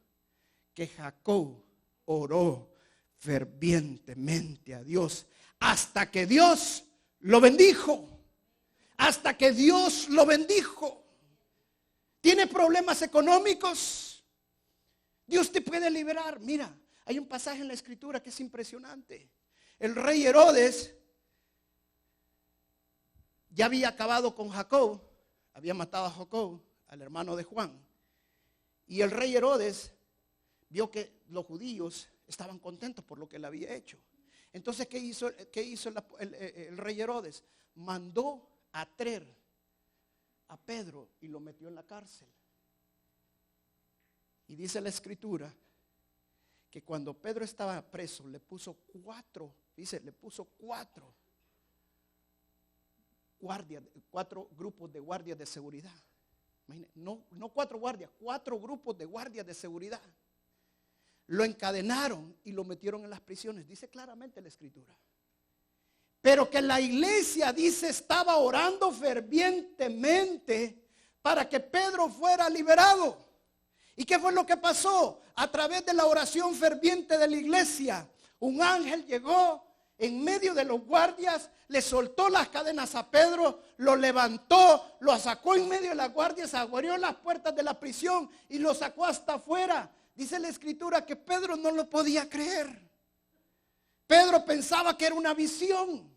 Que Jacob oró fervientemente a Dios hasta que Dios lo bendijo. Hasta que Dios lo bendijo. ¿Tiene problemas económicos? Dios te puede liberar. Mira, hay un pasaje en la escritura que es impresionante. El rey Herodes ya había acabado con Jacob, había matado a Jacob, al hermano de Juan. Y el rey Herodes vio que los judíos estaban contentos por lo que él había hecho. Entonces, ¿qué hizo el rey Herodes? Mandó a traer a Pedro y lo metió en la cárcel. Y dice la escritura que cuando Pedro estaba preso le puso cuatro grupos de guardias de seguridad. No 4 guardias, 4 grupos de guardias de seguridad. Lo encadenaron y lo metieron en las prisiones. Dice claramente la escritura. Pero que la iglesia, dice, estaba orando fervientemente para que Pedro fuera liberado. ¿Y qué fue lo que pasó? A través de la oración ferviente de la iglesia, un ángel llegó en medio de los guardias, le soltó las cadenas a Pedro, lo levantó, lo sacó en medio de las guardias, abrió las puertas de la prisión y lo sacó hasta afuera. Dice la escritura que Pedro no lo podía creer. Pedro pensaba que era una visión.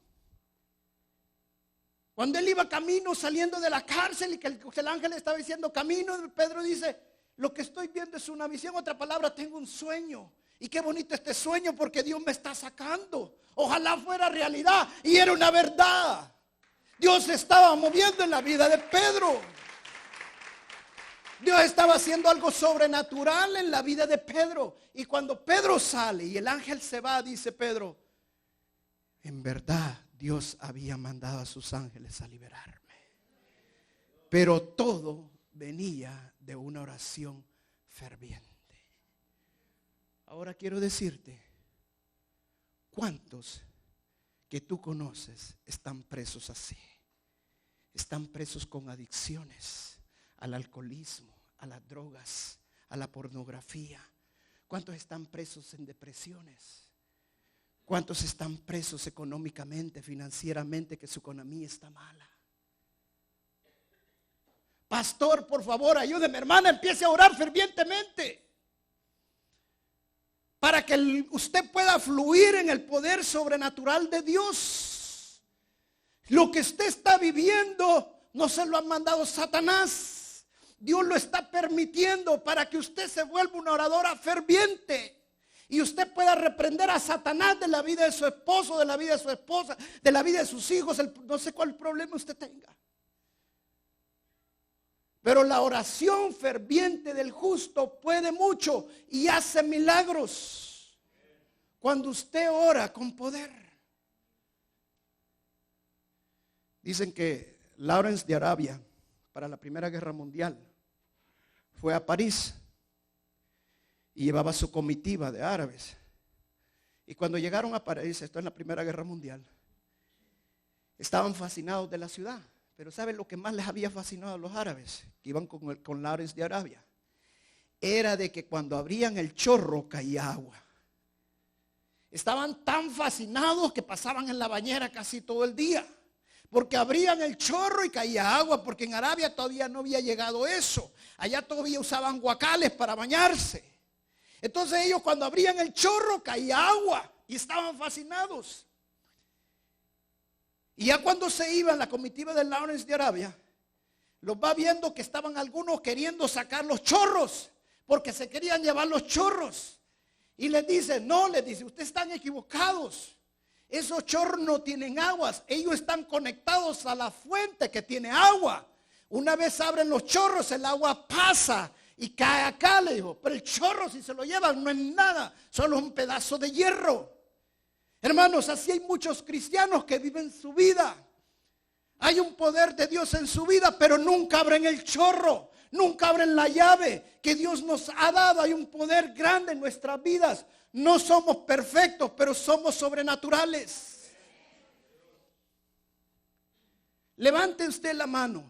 Cuando él iba camino saliendo de la cárcel y que el ángel estaba diciendo camino, Pedro dice: lo que estoy viendo es una visión. Otra palabra, tengo un sueño. Y qué bonito este sueño porque Dios me está sacando. Ojalá fuera realidad. Y era una verdad. Dios se estaba moviendo en la vida de Pedro. Dios estaba haciendo algo sobrenatural en la vida de Pedro. Y cuando Pedro sale y el ángel se va, dice Pedro: en verdad Dios había mandado a sus ángeles a liberarme. Pero todo venía de una oración ferviente. Ahora quiero decirte, ¿cuántos que tú conoces están presos así? Están presos con adicciones al alcoholismo, a las drogas, a la pornografía. ¿Cuántos están presos en depresiones? ¿Cuántos están presos económicamente, financieramente, que su economía está mala? Pastor, por favor, ayúdeme, hermana, empiece a orar fervientemente. para que usted pueda fluir en el poder sobrenatural de Dios. Lo que usted está viviendo no se lo ha mandado Satanás. Dios lo está permitiendo para que usted se vuelva una oradora ferviente. Y usted pueda reprender a Satanás de la vida de su esposo, de la vida de su esposa, de la vida de sus hijos. No sé cuál problema usted tenga. Pero la oración ferviente del justo puede mucho y hace milagros. Cuando usted ora con poder. Dicen que Lawrence de Arabia, para la Primera Guerra Mundial, fue a París y llevaba su comitiva de árabes. Y cuando llegaron a París, esto en la Primera Guerra Mundial, estaban fascinados de la ciudad. Pero ¿saben lo que más les había fascinado a los árabes que iban con Lawrence de Arabia? Era de que cuando abrían el chorro caía agua. Estaban tan fascinados que pasaban en la bañera casi todo el día. Porque abrían el chorro y caía agua, porque en Arabia todavía no había llegado eso. Allá todavía usaban guacales para bañarse. Entonces ellos cuando abrían el chorro caía agua y estaban fascinados. Y ya cuando se iban la comitiva de Lawrence de Arabia, los va viendo que estaban algunos queriendo sacar los chorros, porque se querían llevar los chorros. Y les dice, no, les dice, ustedes están equivocados. Esos chorros no tienen aguas, ellos están conectados a la fuente que tiene agua. Una vez abren los chorros, el agua pasa y cae acá, le dijo. Pero el chorro, si se lo llevan, no es nada, solo un pedazo de hierro. Hermanos, así hay muchos cristianos que viven su vida. Hay un poder de Dios en su vida, pero nunca abren el chorro, nunca abren la llave que Dios nos ha dado. Hay un poder grande en nuestras vidas. No somos perfectos, pero somos sobrenaturales. Levante usted la mano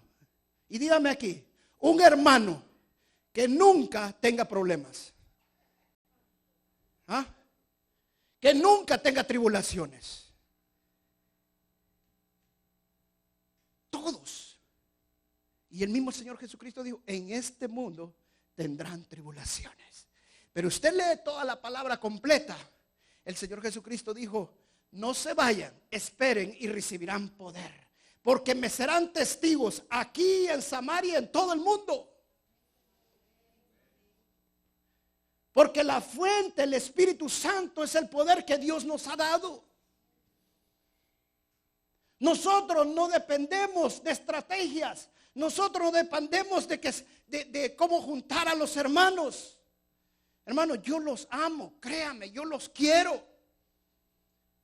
y dígame aquí, un hermano que nunca tenga problemas. ¿Ah? Que nunca tenga tribulaciones. Todos. Y el mismo Señor Jesucristo dijo, en este mundo tendrán tribulaciones. Pero usted lee toda la palabra completa. El Señor Jesucristo dijo, no se vayan, esperen y recibirán poder. Porque me serán testigos aquí en Samaria, en todo el mundo. Porque la fuente, el Espíritu Santo, es el poder que Dios nos ha dado. Nosotros no dependemos de estrategias. Nosotros no dependemos de cómo juntar a los hermanos. Hermanos, yo los amo, créame, yo los quiero.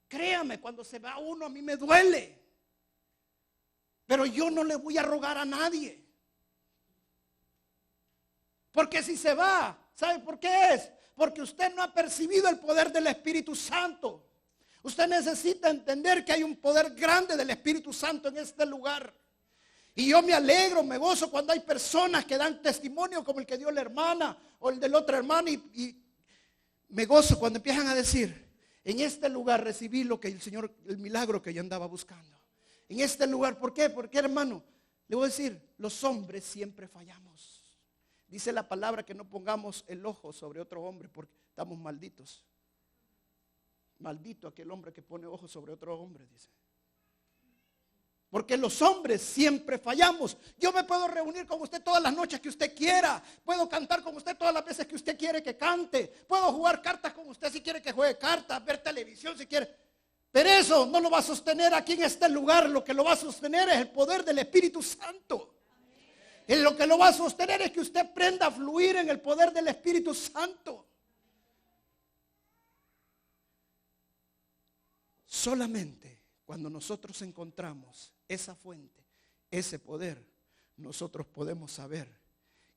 Créame, cuando se va uno a mí me duele. Pero yo no le voy a rogar a nadie. Porque si se va, ¿sabe por qué es? Porque usted no ha percibido el poder del Espíritu Santo. Usted necesita entender que hay un poder grande del Espíritu Santo en este lugar. Y yo me alegro, me gozo cuando hay personas que dan testimonio como el que dio la hermana o el del otro hermano. Y me gozo cuando empiezan a decir, en este lugar recibí lo que el Señor, el milagro que yo andaba buscando. En este lugar, ¿por qué? Porque hermano, le voy a decir, los hombres siempre fallamos. Dice la palabra que no pongamos el ojo sobre otro hombre porque estamos malditos. Maldito aquel hombre que pone ojo sobre otro hombre, dice. Porque los hombres siempre fallamos. Yo me puedo reunir con usted todas las noches que usted quiera. Puedo cantar con usted todas las veces que usted quiere que cante. Puedo jugar cartas con usted si quiere que juegue cartas, ver televisión si quiere. Pero eso no lo va a sostener aquí en este lugar. Lo que lo va a sostener es el poder del Espíritu Santo. Y lo que lo va a sostener es que usted aprenda a fluir en el poder del Espíritu Santo. Solamente cuando nosotros encontramos esa fuente, ese poder, nosotros podemos saber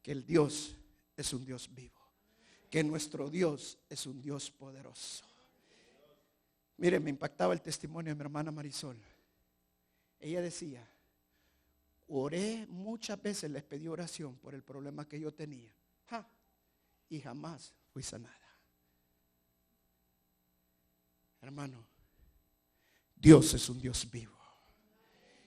que el Dios es un Dios vivo, que nuestro Dios es un Dios poderoso. Mire, me impactaba el testimonio de mi hermana Marisol. Ella decía, oré muchas veces, les pedí oración por el problema que yo tenía. Y jamás fui sanada. Hermano, Dios es un Dios vivo.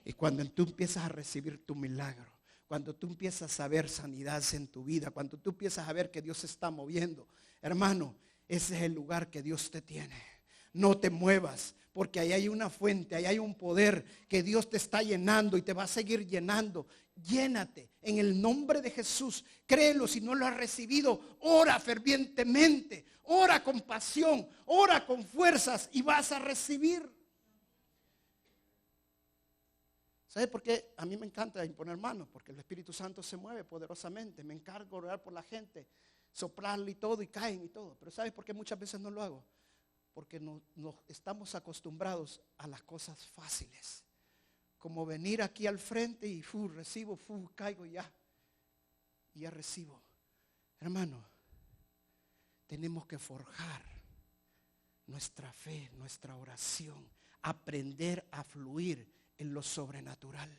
Y cuando tú empiezas a recibir tu milagro, cuando tú empiezas a ver sanidad en tu vida, cuando tú empiezas a ver que Dios se está moviendo, hermano, ese es el lugar que Dios te tiene. No te muevas, porque ahí hay una fuente, ahí hay un poder que Dios te está llenando y te va a seguir llenando. Llénate en el nombre de Jesús. Créelo si no lo has recibido. Ora fervientemente, ora con pasión, ora con fuerzas y vas a recibir. ¿Sabe por qué? A mí me encanta imponer manos, porque el Espíritu Santo se mueve poderosamente. Me encargo de orar por la gente, soplarle y todo, y caen y todo. Pero ¿sabes por qué muchas veces no lo hago? Porque no estamos acostumbrados a las cosas fáciles. Como venir aquí al frente y recibo, caigo y ya recibo. Hermano, tenemos que forjar nuestra fe, nuestra oración, aprender a fluir en lo sobrenatural.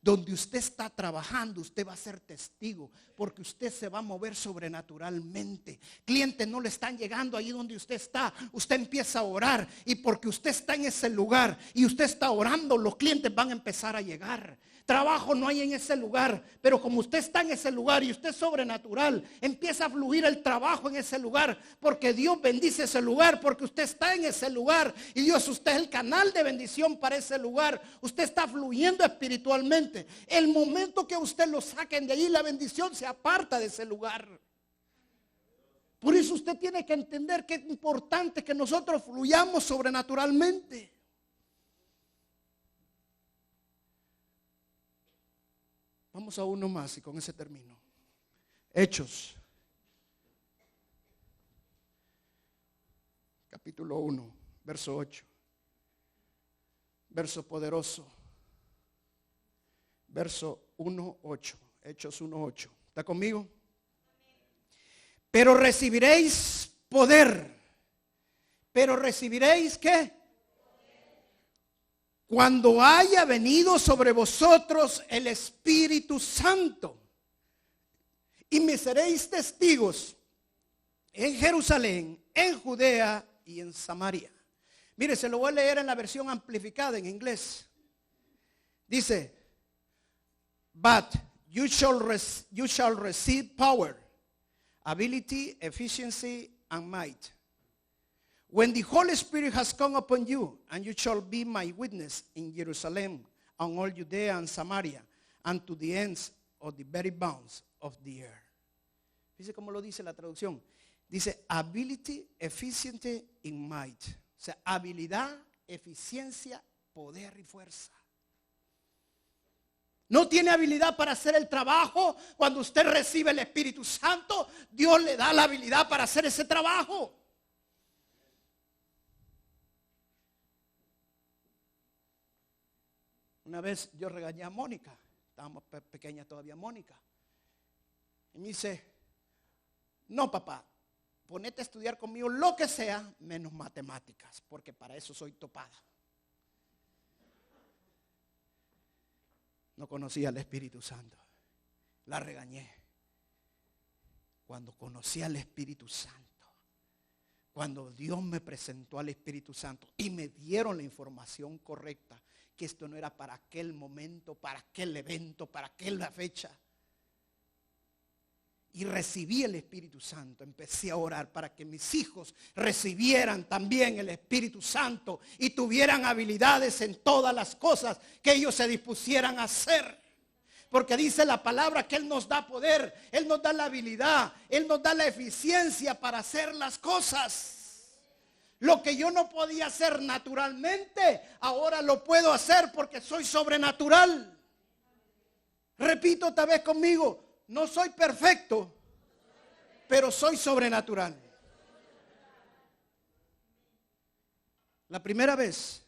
Donde usted está trabajando, usted va a ser testigo, porque usted se va a mover sobrenaturalmente. Clientes no le están llegando ahí donde usted está. Usted empieza a orar, y porque usted está en ese lugar y usted está orando, los clientes van a empezar a llegar. Trabajo no hay en ese lugar, pero como usted está en ese lugar y usted es sobrenatural, empieza a fluir el trabajo en ese lugar, porque Dios bendice ese lugar, porque usted está en ese lugar y Dios, usted es el canal de bendición para ese lugar. Usted está fluyendo espiritualmente. El momento que usted lo saquen de allí, la bendición se aparta de ese lugar. Por eso usted tiene que entender que es importante que nosotros fluyamos sobrenaturalmente. Vamos a uno más y con ese termino. Hechos. Capítulo 1, verso 8. Verso poderoso. Verso 1:8. Hechos 1:8. ¿Está conmigo? Pero recibiréis poder. Pero recibiréis ¿qué? Cuando haya venido sobre vosotros el Espíritu Santo. Y me seréis testigos en Jerusalén, en Judea y en Samaria. Mire, se lo voy a leer en la versión amplificada en inglés. Dice, but you shall receive power, ability, efficiency, and might. When the Holy Spirit has come upon you, and you shall be my witness in Jerusalem, and all Judea and Samaria, and to the ends of the very bounds of the earth. Fíjese cómo lo dice la traducción. Dice ability, efficiency, and might. O sea, habilidad, eficiencia, poder y fuerza. No tiene habilidad para hacer el trabajo. Cuando usted recibe el Espíritu Santo, Dios le da la habilidad para hacer ese trabajo. Una vez yo regañé a Mónica, estábamos pequeña todavía Mónica, y me dice, no papá, ponete a estudiar conmigo lo que sea, menos matemáticas, porque para eso soy topada. No conocía al Espíritu Santo, la regañé. Cuando conocí al Espíritu Santo, cuando Dios me presentó al Espíritu Santo y me dieron la información correcta, que esto no era para aquel momento, para aquel evento, para aquella fecha. Y recibí el Espíritu Santo. Empecé a orar para que mis hijos recibieran también el Espíritu Santo y tuvieran habilidades en todas las cosas que ellos se dispusieran a hacer. Porque dice la palabra que Él nos da poder, Él nos da la habilidad, Él nos da la eficiencia para hacer las cosas. Lo que yo no podía hacer naturalmente, ahora lo puedo hacer porque soy sobrenatural. Repito otra vez conmigo, no soy perfecto, pero soy sobrenatural. La primera vez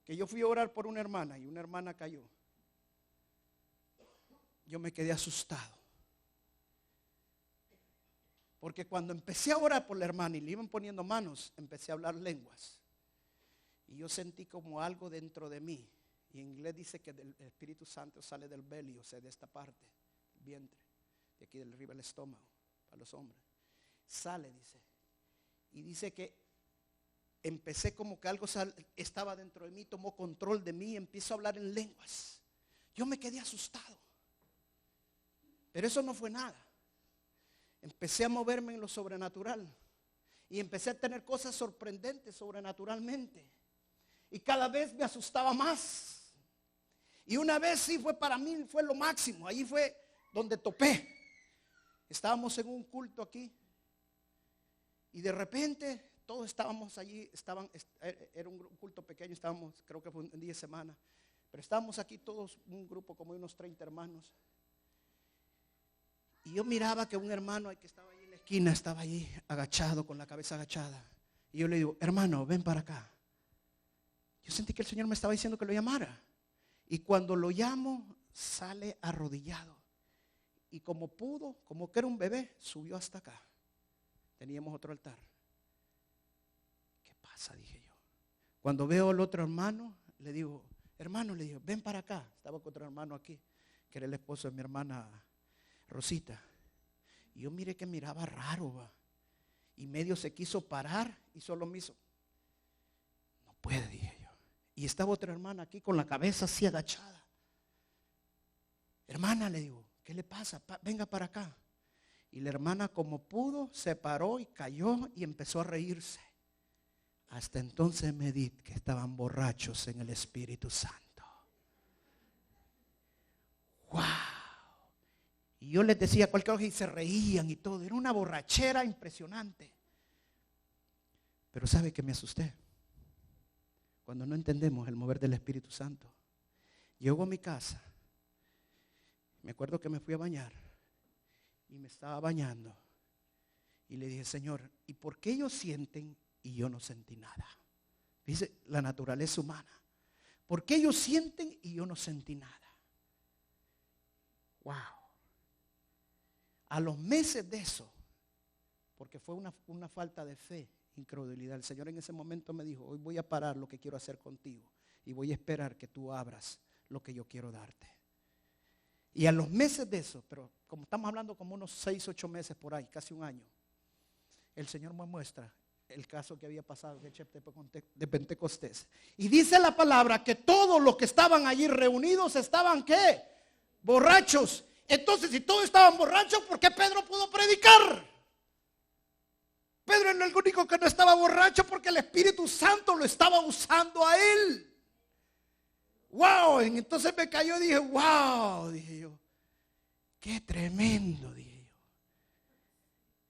que yo fui a orar por una hermana y una hermana cayó, yo me quedé asustado. Porque cuando empecé a orar por la hermana y le iban poniendo manos, empecé a hablar lenguas. Y yo sentí como algo dentro de mí. Y en inglés dice que el Espíritu Santo sale del belly, o sea, de esta parte, el vientre, de aquí del arriba del estómago, para los hombres. Sale, dice. Y dice que empecé como que algo estaba dentro de mí, tomó control de mí y empiezo a hablar en lenguas. Yo me quedé asustado. Pero eso no fue nada. Empecé a moverme en lo sobrenatural. Y empecé a tener cosas sorprendentes sobrenaturalmente. Y cada vez me asustaba más. Y una vez sí fue para mí, fue lo máximo. Ahí fue donde topé. Estábamos en un culto aquí. Y de repente todos estábamos allí. Era un culto pequeño, estábamos, creo que fue en 10 semanas. Pero estábamos aquí todos, un grupo como de unos 30 hermanos. Y yo miraba que un hermano que estaba ahí en la esquina, estaba allí agachado, con la cabeza agachada. Y yo le digo, hermano, ven para acá. Yo sentí que el Señor me estaba diciendo que lo llamara. Y cuando lo llamo, sale arrodillado. Y como pudo, como que era un bebé, subió hasta acá. Teníamos otro altar. ¿Qué pasa? Dije yo. Cuando veo al otro hermano, le digo, hermano, le digo, ven para acá. Estaba con otro hermano aquí, que era el esposo de mi hermana Rosita. Y yo miré que miraba raro, va. Y medio se quiso parar y solo me hizo. No puede, dije yo. Y estaba otra hermana aquí con la cabeza así agachada. Hermana, le digo, ¿qué le pasa? Venga para acá. Y la hermana como pudo se paró y cayó y empezó a reírse. Hasta entonces me di que estaban borrachos en el Espíritu Santo. ¡Wow! Y yo les decía cualquier cosa y se reían y todo. Era una borrachera impresionante. Pero ¿sabe que me asusté? Cuando no entendemos el mover del Espíritu Santo. Llego a mi casa. Me acuerdo que me fui a bañar. Y me estaba bañando. Y le dije, Señor, ¿y por qué ellos sienten y yo no sentí nada? Dice la naturaleza humana. ¿Por qué ellos sienten y yo no sentí nada? Wow. A los meses de eso, porque fue una falta de fe, incredulidad, el Señor en ese momento me dijo, hoy voy a parar lo que quiero hacer contigo y voy a esperar que tú abras lo que yo quiero darte. Y a los meses de eso, pero como estamos hablando como unos 6, 8 meses por ahí, casi un año, el Señor me muestra el caso que había pasado de Pentecostés. Y dice la palabra que todos los que estaban allí reunidos estaban ¿qué? Borrachos. Entonces, si todos estaban borrachos, ¿por qué Pedro pudo predicar? Pedro era el único que no estaba borracho porque el Espíritu Santo lo estaba usando a él. Wow, entonces me cayó y dije, wow, dije yo. Qué tremendo, dije yo.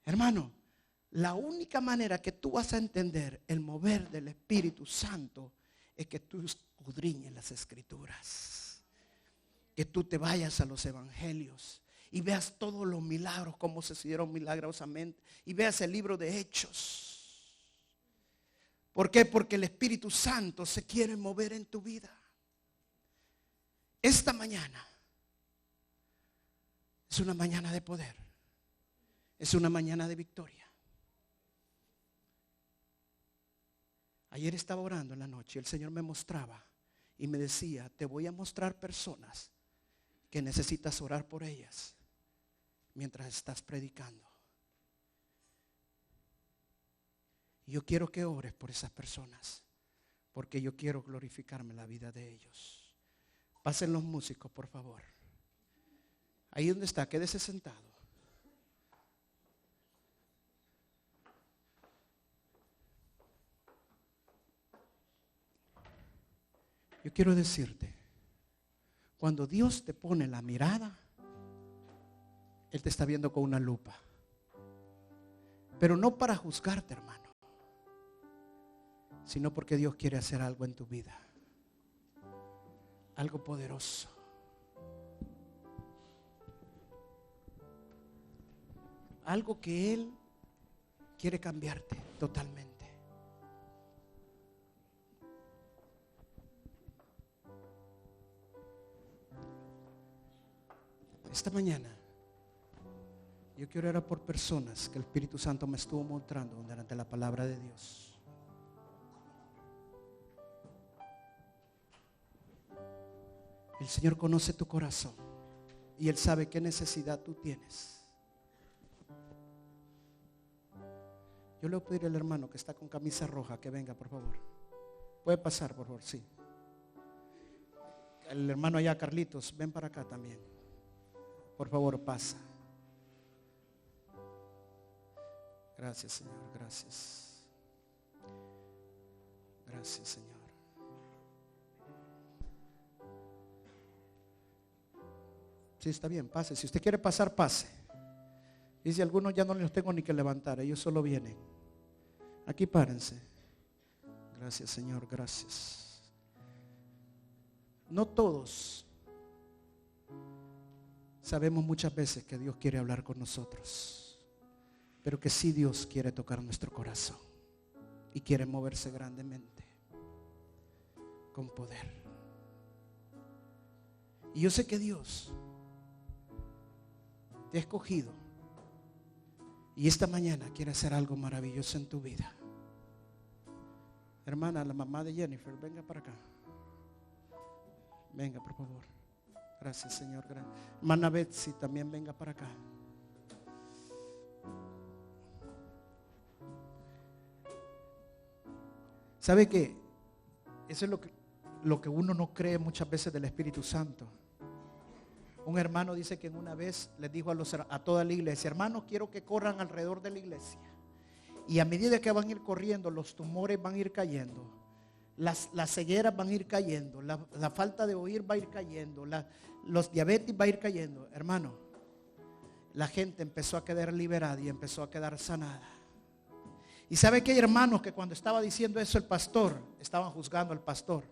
Hermano, la única manera que tú vas a entender el mover del Espíritu Santo es que tú escudriñes las Escrituras. Que tú te vayas a los evangelios y veas todos los milagros, cómo se hicieron milagrosamente, y veas el libro de Hechos. ¿Por qué? Porque el Espíritu Santo se quiere mover en tu vida. Esta mañana es una mañana de poder, es una mañana de victoria. Ayer estaba orando en la noche y el Señor me mostraba y me decía, te voy a mostrar personas que necesitas orar por ellas mientras estás predicando. Y yo quiero que ores por esas personas, porque yo quiero glorificarme en la vida de ellos. Pasen los músicos, por favor. Ahí donde está, quédese sentado. Yo quiero decirte, cuando Dios te pone la mirada, Él te está viendo con una lupa. Pero no para juzgarte, hermano, sino porque Dios quiere hacer algo en tu vida. Algo poderoso. Algo que Él quiere cambiarte totalmente. Esta mañana yo quiero orar por personas que el Espíritu Santo me estuvo mostrando durante la palabra de Dios. El Señor conoce tu corazón y Él sabe qué necesidad tú tienes. Yo le voy a pedir al hermano que está con camisa roja que venga, por favor. Puede pasar, por favor, sí. El hermano allá, Carlitos, ven para acá también. Por favor, pasa. Gracias, Señor, gracias. Gracias, Señor. Sí, está bien, pase. Si usted quiere pasar, pase. Dice, algunos ya no los tengo ni que levantar, ellos solo vienen. Aquí párense. Gracias, Señor, gracias. No todos sabemos muchas veces que Dios quiere hablar con nosotros, pero que sí Dios quiere tocar nuestro corazón y quiere moverse grandemente con poder. Y yo sé que Dios te ha escogido y esta mañana quiere hacer algo maravilloso en tu vida. Hermana, la mamá de Jennifer, venga para acá. Venga, por favor. Gracias, Señor. Hermana Betsy, también venga para acá. ¿Sabe qué? Eso es lo que uno no cree muchas veces del Espíritu Santo. Un hermano dice que una vez les dijo a toda la iglesia: hermanos, quiero que corran alrededor de la iglesia. Y a medida que van a ir corriendo, los tumores van a ir cayendo, las cegueras van a ir cayendo, la falta de oír va a ir cayendo, los diabetes va a ir cayendo. Hermano, la gente empezó a quedar liberada y empezó a quedar sanada. Y sabe que hay hermanos que cuando estaba diciendo eso el pastor, estaban juzgando al pastor,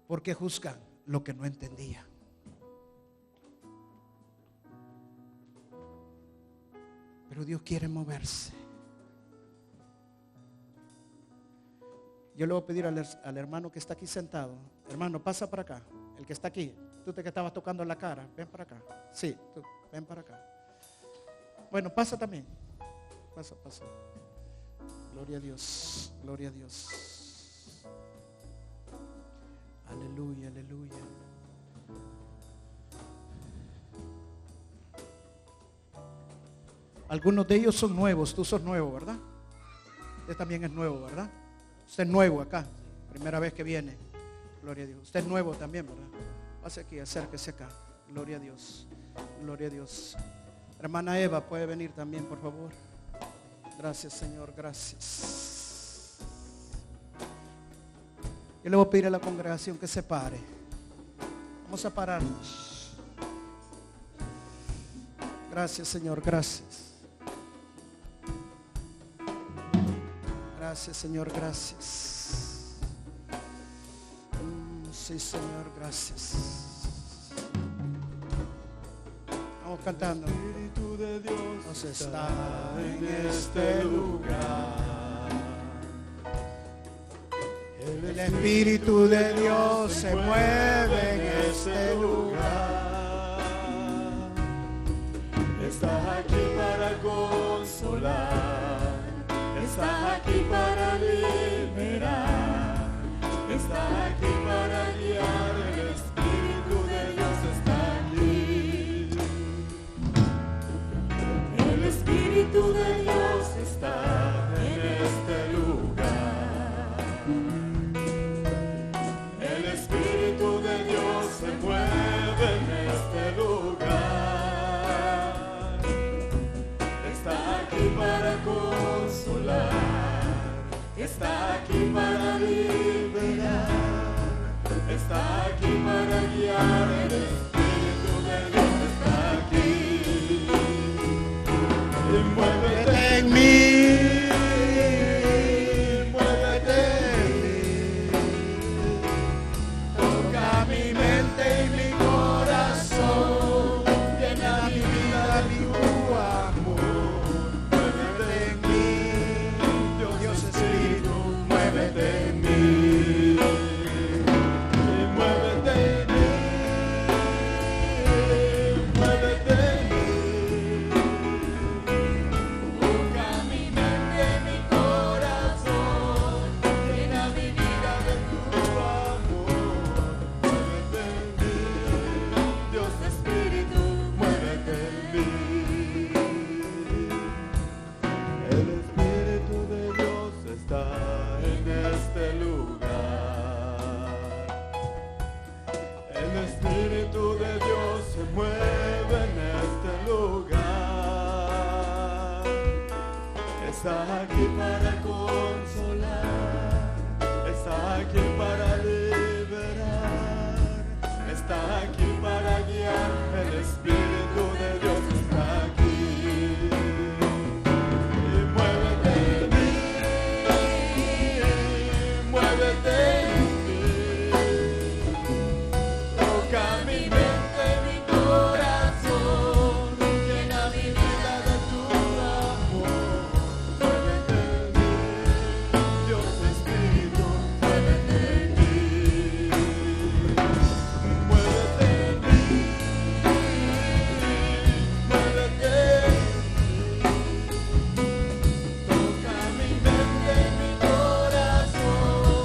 porque juzgan lo que no entendían. Pero Dios quiere moverse. Yo le voy a pedir al hermano que está aquí sentado: hermano, pasa para acá. El que está aquí, tú te que estabas tocando la cara, ven para acá. Sí, tú, ven para acá. Bueno, pasa también. Pasa. Gloria a Dios, gloria a Dios. Aleluya, aleluya. Algunos de ellos son nuevos. Tú sos nuevo, ¿verdad? Usted también es nuevo, ¿verdad? Usted es nuevo acá, primera vez que viene. Gloria a Dios. Usted es nuevo también, ¿verdad? Pase aquí, acérquese acá. Gloria a Dios, gloria a Dios. Hermana Eva, puede venir también, por favor. Gracias, Señor, gracias. Yo le voy a pedir a la congregación que se pare. Vamos a pararnos. Gracias, Señor, gracias. Gracias, Señor, gracias. Sí, Señor, gracias. Vamos cantando. El Espíritu de Dios está en este lugar. El Espíritu de Dios se mueve en este lugar. Está aquí para consolar, está aquí para liberar, está aquí para guiar. El Espíritu de Dios está aquí. El Espíritu de Dios está en este lugar. El Espíritu de Dios se mueve en este lugar. Está aquí para consolar, está aquí para liberar, está aquí para guiar. El Espíritu de Dios está aquí. Y muévete En mí. está aquí para consolar, está aquí para liberar, está aquí para guiar, el Espíritu de Dios está aquí. Y muévete en mí, muévete en mí, toca mi mente, mi corazón, llena mi vida de tu amor. Muévete en mí, Dios Espíritu, muévete en mí. Muévete en mí, muévete en mí. Toca mi mente, mi corazón,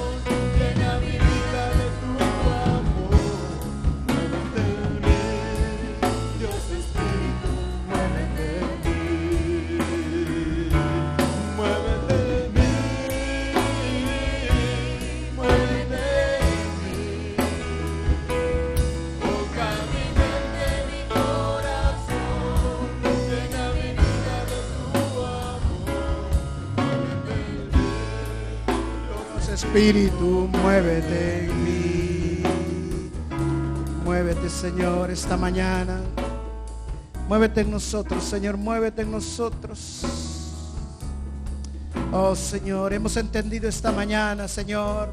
llena mi vida de tu amor. Muévete en mí, Dios Espíritu, muévete en mí. Muévete en mí, muévete en mí. Toca mi mente, mi corazón, llena mi vida de tu amor. Muévete en mí, Dios Espíritu, muévete en mí. Muévete, Señor, esta mañana. Muévete en nosotros, Señor, muévete en nosotros. Oh, Señor, hemos entendido esta mañana, Señor,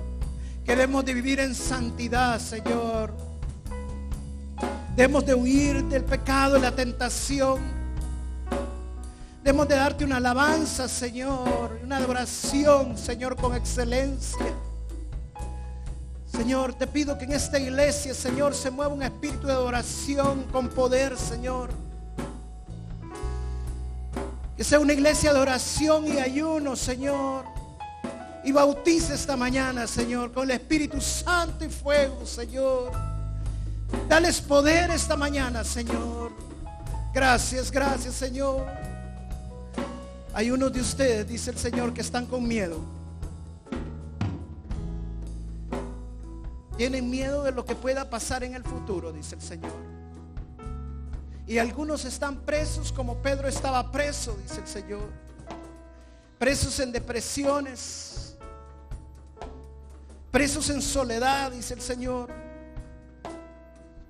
que debemos de vivir en santidad, Señor. Debemos de huir del pecado y la tentación. Debemos de darte una alabanza, Señor, una adoración, Señor, con excelencia. Señor, te pido que en esta iglesia, Señor, se mueva un espíritu de adoración con poder, Señor. Que sea una iglesia de oración y ayuno, Señor. Y bautiza esta mañana, Señor, con el Espíritu Santo y fuego, Señor. Dales poder esta mañana, Señor. Gracias, gracias, Señor. Hay unos de ustedes, dice el Señor, que están con miedo. Tienen miedo de lo que pueda pasar en el futuro, dice el Señor. Y algunos están presos como Pedro estaba preso, dice el Señor. Presos en depresiones, presos en soledad, dice el Señor.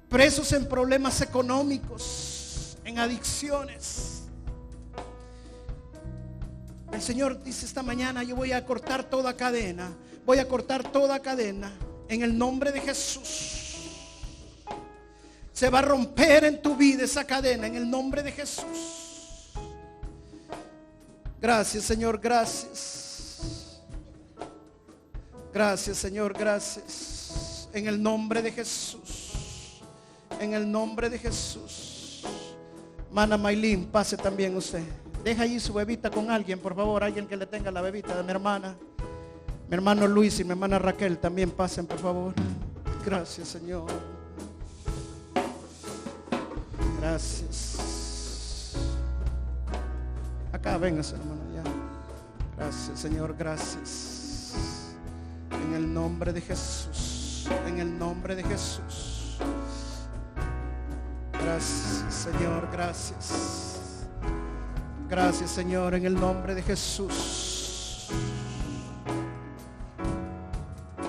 Presos en problemas económicos, en adicciones. El Señor dice esta mañana: yo voy a cortar toda cadena. Voy a cortar toda cadena en el nombre de Jesús. Se va a romper en tu vida esa cadena en el nombre de Jesús. Gracias, Señor, gracias. Gracias, Señor, gracias. En el nombre de Jesús. En el nombre de Jesús. Mana Maylin, pase también usted. Deja ahí su bebita con alguien, por favor. Alguien que le tenga la bebita de mi hermana. Mi hermano Luis y mi hermana Raquel también pasen, por favor. Gracias, Señor. Gracias. Acá, véngase, hermano, ya. Gracias, Señor, gracias. En el nombre de Jesús. En el nombre de Jesús. Gracias, Señor, gracias. Gracias, Señor, en el nombre de Jesús.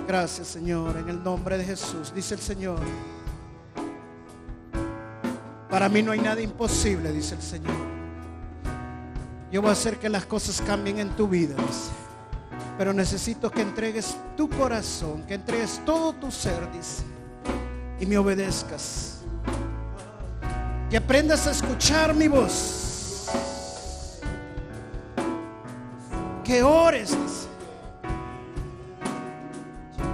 Gracias, Señor, en el nombre de Jesús. Dice el Señor: para mí no hay nada imposible, dice el Señor. Yo voy a hacer que las cosas cambien en tu vida, dice. Pero necesito que entregues tu corazón, que entregues todo tu ser, dice, y me obedezcas. Que aprendas a escuchar mi voz. Que ores, dice.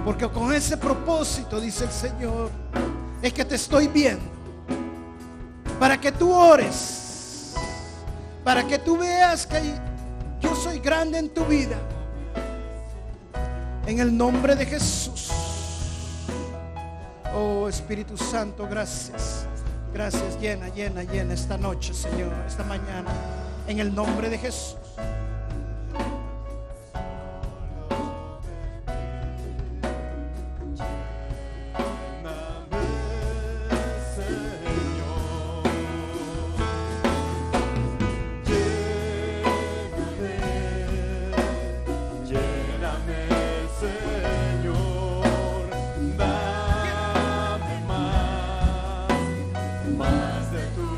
Porque con ese propósito, dice el Señor, es que te estoy viendo. Para que tú ores. Para que tú veas que yo soy grande en tu vida. En el nombre de Jesús. Oh Espíritu Santo, gracias. Gracias, llena esta noche, Señor, esta mañana. En el nombre de Jesús. más de tu